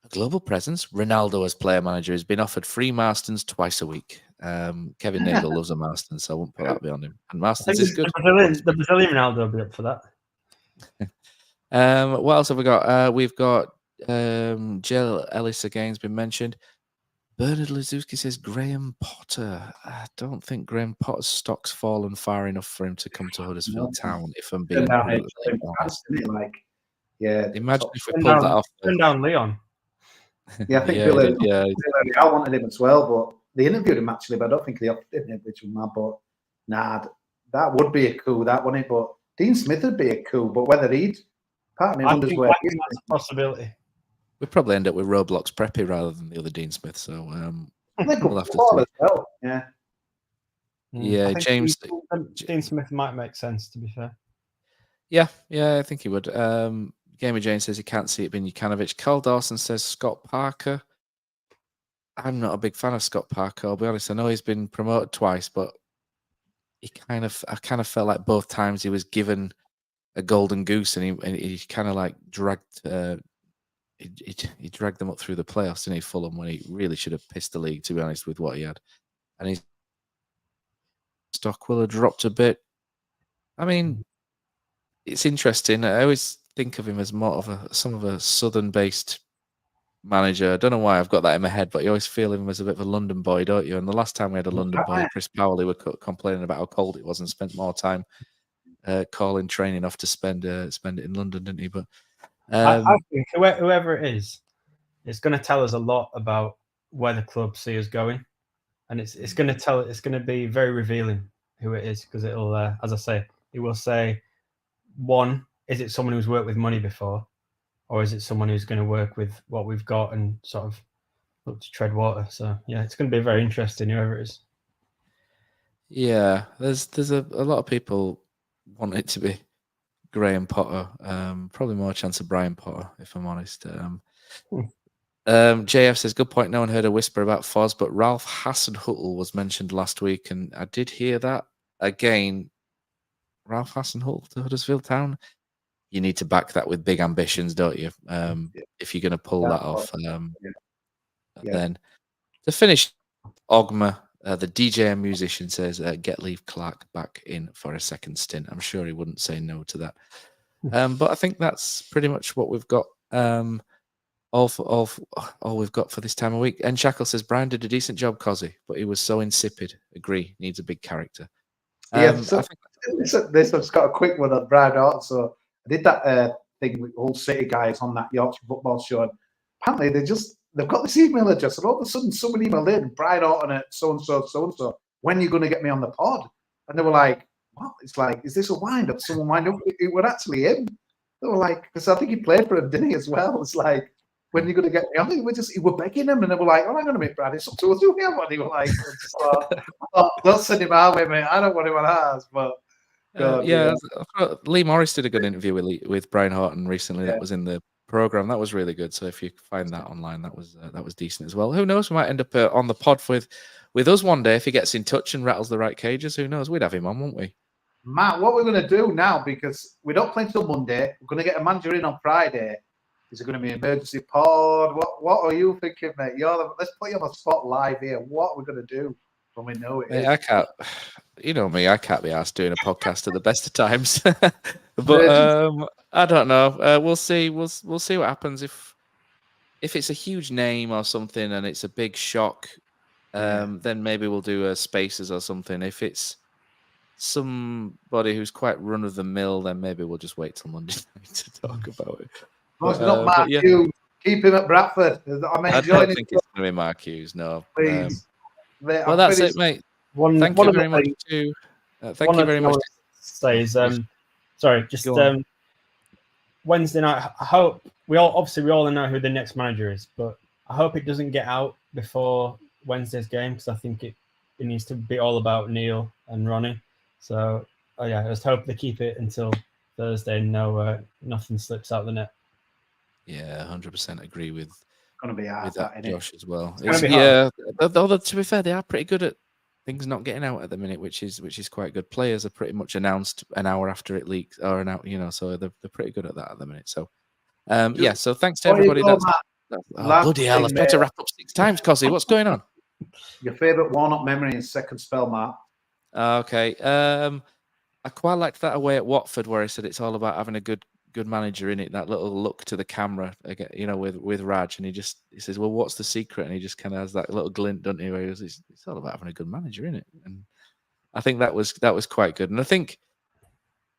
a global presence. Ronaldo as player manager has been offered free Marstons twice a week. Kevin Nagle loves a Marston, so I won't put that beyond him. And Marstons is good. The Brazilian Ronaldo will be up for that. What else have we got? We've got Jill Ellis again has been mentioned. Bernard Lazewski says Graham Potter. I don't think Graham Potter's stock's fallen far enough for him to come to Huddersfield Town, if I'm being honest. Imagine if we pulled that off. Turn down Leon. Yeah, I think Villarreal wanted him as well, but they interviewed him actually, but I don't think they offered him, which was mad. But that would be a coup, that wouldn't it? But Dean Smith would be a coup, but whether part of me wonders where that's a possibility. We'd probably end up with Roblox Preppy rather than the other Dean Smith. So we'll have to see. As well. Yeah, James. Dean Smith might make sense, to be fair. Yeah, I think he would. Gamer Jane says he can't see it being Jukanovic. Carl Dawson says Scott Parker. I'm not a big fan of Scott Parker, I'll be honest. I know he's been promoted twice, but I kind of felt like both times he was given a golden goose, and he kind of like dragged. He dragged them up through the playoffs, didn't he, Fulham, when he really should have pissed the league, to be honest, with what he had. And his stock will have dropped a bit. I mean, it's interesting. I always think of him as more of a southern-based manager. I don't know why I've got that in my head, but you always feel him as a bit of a London boy, don't you? And the last time we had a London boy, Chris Powell, we were complaining about how cold it was and spent more time calling training off to spend it in London, didn't he? But I think whoever it is, it's going to tell us a lot about where the club see us going, and it's going to be very revealing who it is, because it'll, as I say, it will say, one, is it someone who's worked with money before, or is it someone who's going to work with what we've got and sort of look to tread water? So yeah, it's going to be very interesting, whoever it is. Yeah, there's a lot of people want it to be Graham Potter. Probably more chance of Brian Potter, if I'm honest. JF says, good point. No one heard a whisper about Foz, but Ralph Hasenhüttl was mentioned last week, and I did hear that again. Ralph Hasenhüttl to Huddersfield Town. You need to back that with big ambitions, don't you? If you're going to pull that off. Then to finish, Ogma, the DJ and musician, says, get Leave Clark back in for a second stint. I'm sure he wouldn't say no to that. But I think that's pretty much what we've got All we've got for this time of week. And Shackle says Brian did a decent job, Cozzy, but he was so insipid. Agree, needs a big character. So this one's got a quick one on Brad Hart. So I did that thing with all City guys on that Yorkshire football show. And apparently they've got this email address, and all of a sudden someone emailed in Brad Hart at so and so. When are you going to get me on the pod? And they were like, "What?" It's like, is this a wind up? Someone wind up? It was actually him. They were like, because I think he played for him, didn't he, as well? It's like, when are you going to get me on? We were begging him, and they were like, "Oh, I'm going to meet Brad. It's up to us who we have one." He was like, "Oh, don't send him our way, mate. I don't want him on ours." But I thought Lee Morris did a good interview with Brian Horton recently. That was in the program. That was really good. So if you find that online, that was decent as well. Who knows? We might end up on the pod with us one day if he gets in touch and rattles the right cages. Who knows? We'd have him on, wouldn't we? Matt, what we're going to do now, because we don't play until Monday, we're going to get a manager in on Friday. Is it going to be an emergency pod? What are you thinking, mate? Let's put you on the spot live here. What are we going to do when we know it? I can't. You know me. I can't be asked doing a podcast at the best of times. But I don't know. We'll see. We'll see what happens if it's a huge name or something and it's a big shock. Then maybe we'll do a Spaces or something. If it's somebody who's quite run of the mill, then maybe we'll just wait till Monday night to talk about it. No, it's not Mark Hughes. Keep him at Bradford. I don't think it's going to be Mark Hughes, no. Please. Well, that's it, mate. Thank you very much. Thank you very much. Says, Wednesday night. I hope we all know who the next manager is, but I hope it doesn't get out before Wednesday's game, because I think it needs to be all about Neil and Ronnie. So I just hope they keep it until Thursday. Nothing slips out the net. Yeah, 100% agree with. Going to be hard, with that, Josh, as well. Although to be fair, they are pretty good at things not getting out at the minute, which is quite good. Players are pretty much announced an hour after it leaks, or so they're pretty good at that at the minute. So, so thanks to everybody. Bloody hell! I've got to wrap up 6 times, Kosi. What's going on? Your favourite Warnock memory in second spell, Matt? Okay. I quite liked that away at Watford, where he said it's all about having a good manager in it. That little look to the camera, with Raj, and he says, "Well, what's the secret?" And he just kind of has that little glint, doesn't he? Where he goes, "It's all about having a good manager in it." And I think that was quite good. And I think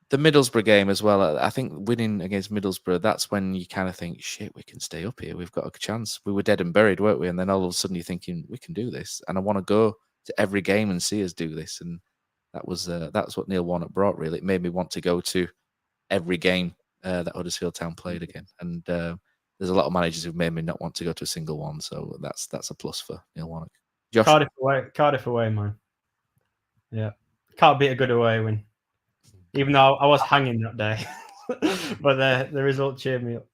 the Middlesbrough game as well. I think winning against Middlesbrough, that's when you kind of think, "Shit, we can stay up here. We've got a chance." We were dead and buried, weren't we? And then all of a sudden, you're thinking, "We can do this," and I want to go to every game and see us do this. And that's what Neil Warnock brought. Really, it made me want to go to every game that Huddersfield Town played again. And there's a lot of managers who've made me not want to go to a single one. So that's a plus for Neil Warnock. Josh? Cardiff away, man. Yeah. Can't beat a good away win. Even though I was hanging that day. But the result cheered me up.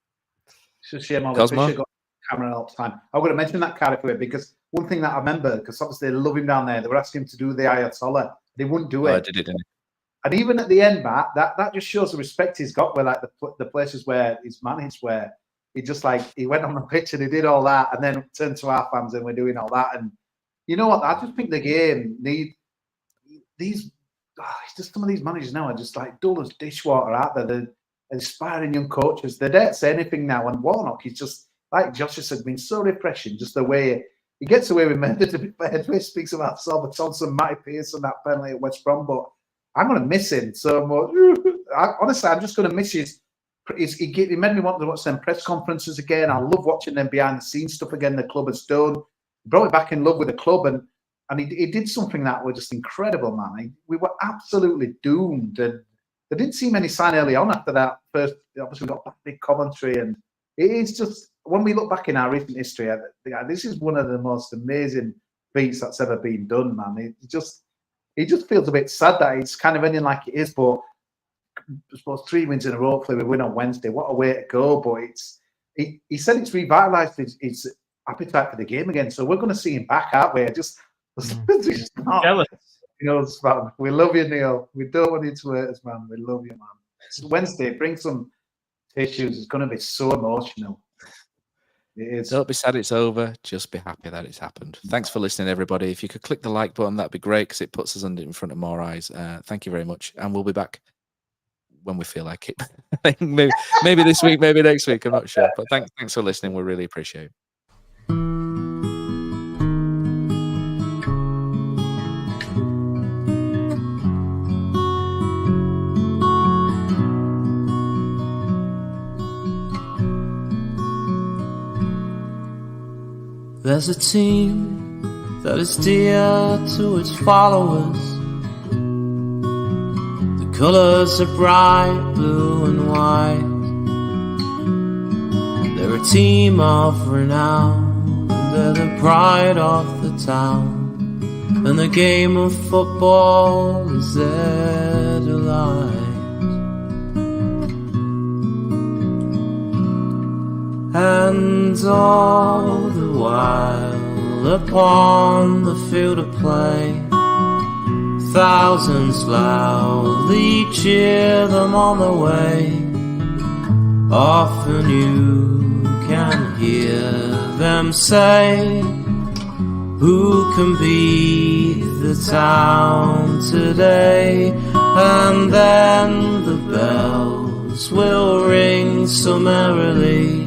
It's a shame Ollie Fisher got camera all the time. I'm going to mention that Cardiff away because one thing that I remember, because obviously they love him down there, they were asking him to do the Ayatollah. They wouldn't do it. I did it, didn't And even at the end, Matt, that just shows the respect he's got where like the places where he's managed, where he went on the pitch and he did all that and then turned to our fans and we're doing all that. And you know what? I just think the game it's just some of these managers now are just like dull as dishwater out there. They're inspiring young coaches. They don't say anything now. And Warnock, he's just, like Josh has said, been so refreshing, just the way he gets away with murder, to be fair. He speaks about Salva Thompson, Matty Pearson, that penalty at West Brom, but I'm going to miss him so much. Honestly, I'm just going to miss his. He made me want to watch them press conferences again. I love watching them behind the scenes stuff again. The club has done. He brought me back in love with the club, and he did something that was just incredible, man. We were absolutely doomed, and there didn't seem any sign early on after that first. Obviously, we got back big commentary, and it is just when we look back in our recent history, I think this is one of the most amazing feats that's ever been done, man. It just feels a bit sad that it's kind of ending like it is, but I suppose 3 wins in a row. Hopefully, we win on Wednesday. What a way to go! But he said it's revitalised his appetite for the game again. So we're going to see him back, aren't we? Just not jealous. Man, we love you, Neil. We don't want you to hurt us, man. We love you, man. It's Wednesday. Bring some tissues. It's going to be so emotional. It is. Don't be sad it's over. Just be happy that it's happened. Thanks for listening, everybody. If you could click the like button, that'd be great because it puts us in front of more eyes. Thank you very much. And we'll be back when we feel like it. I think maybe this week, maybe next week. I'm not sure. But thanks for listening. We really appreciate it. There's a team that is dear to its followers. The colours are bright blue and white. They're a team of renown, they're the pride of the town, and the game of football is their delight. And all the while upon the field of play, thousands loudly cheer them on the way. Often you can hear them say, who can beat the town today? And then the bells will ring so merrily,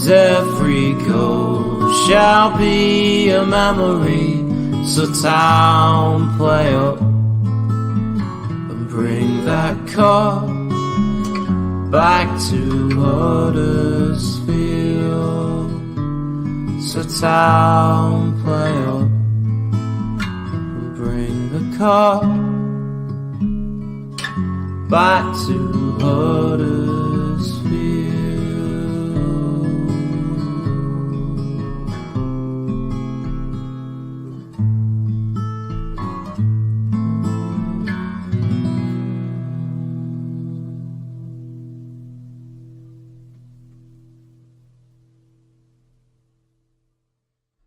every goal shall be a memory. So town, play up and bring that cup back to Huddersfield. So town, play up and bring the cup back to Huddersfield.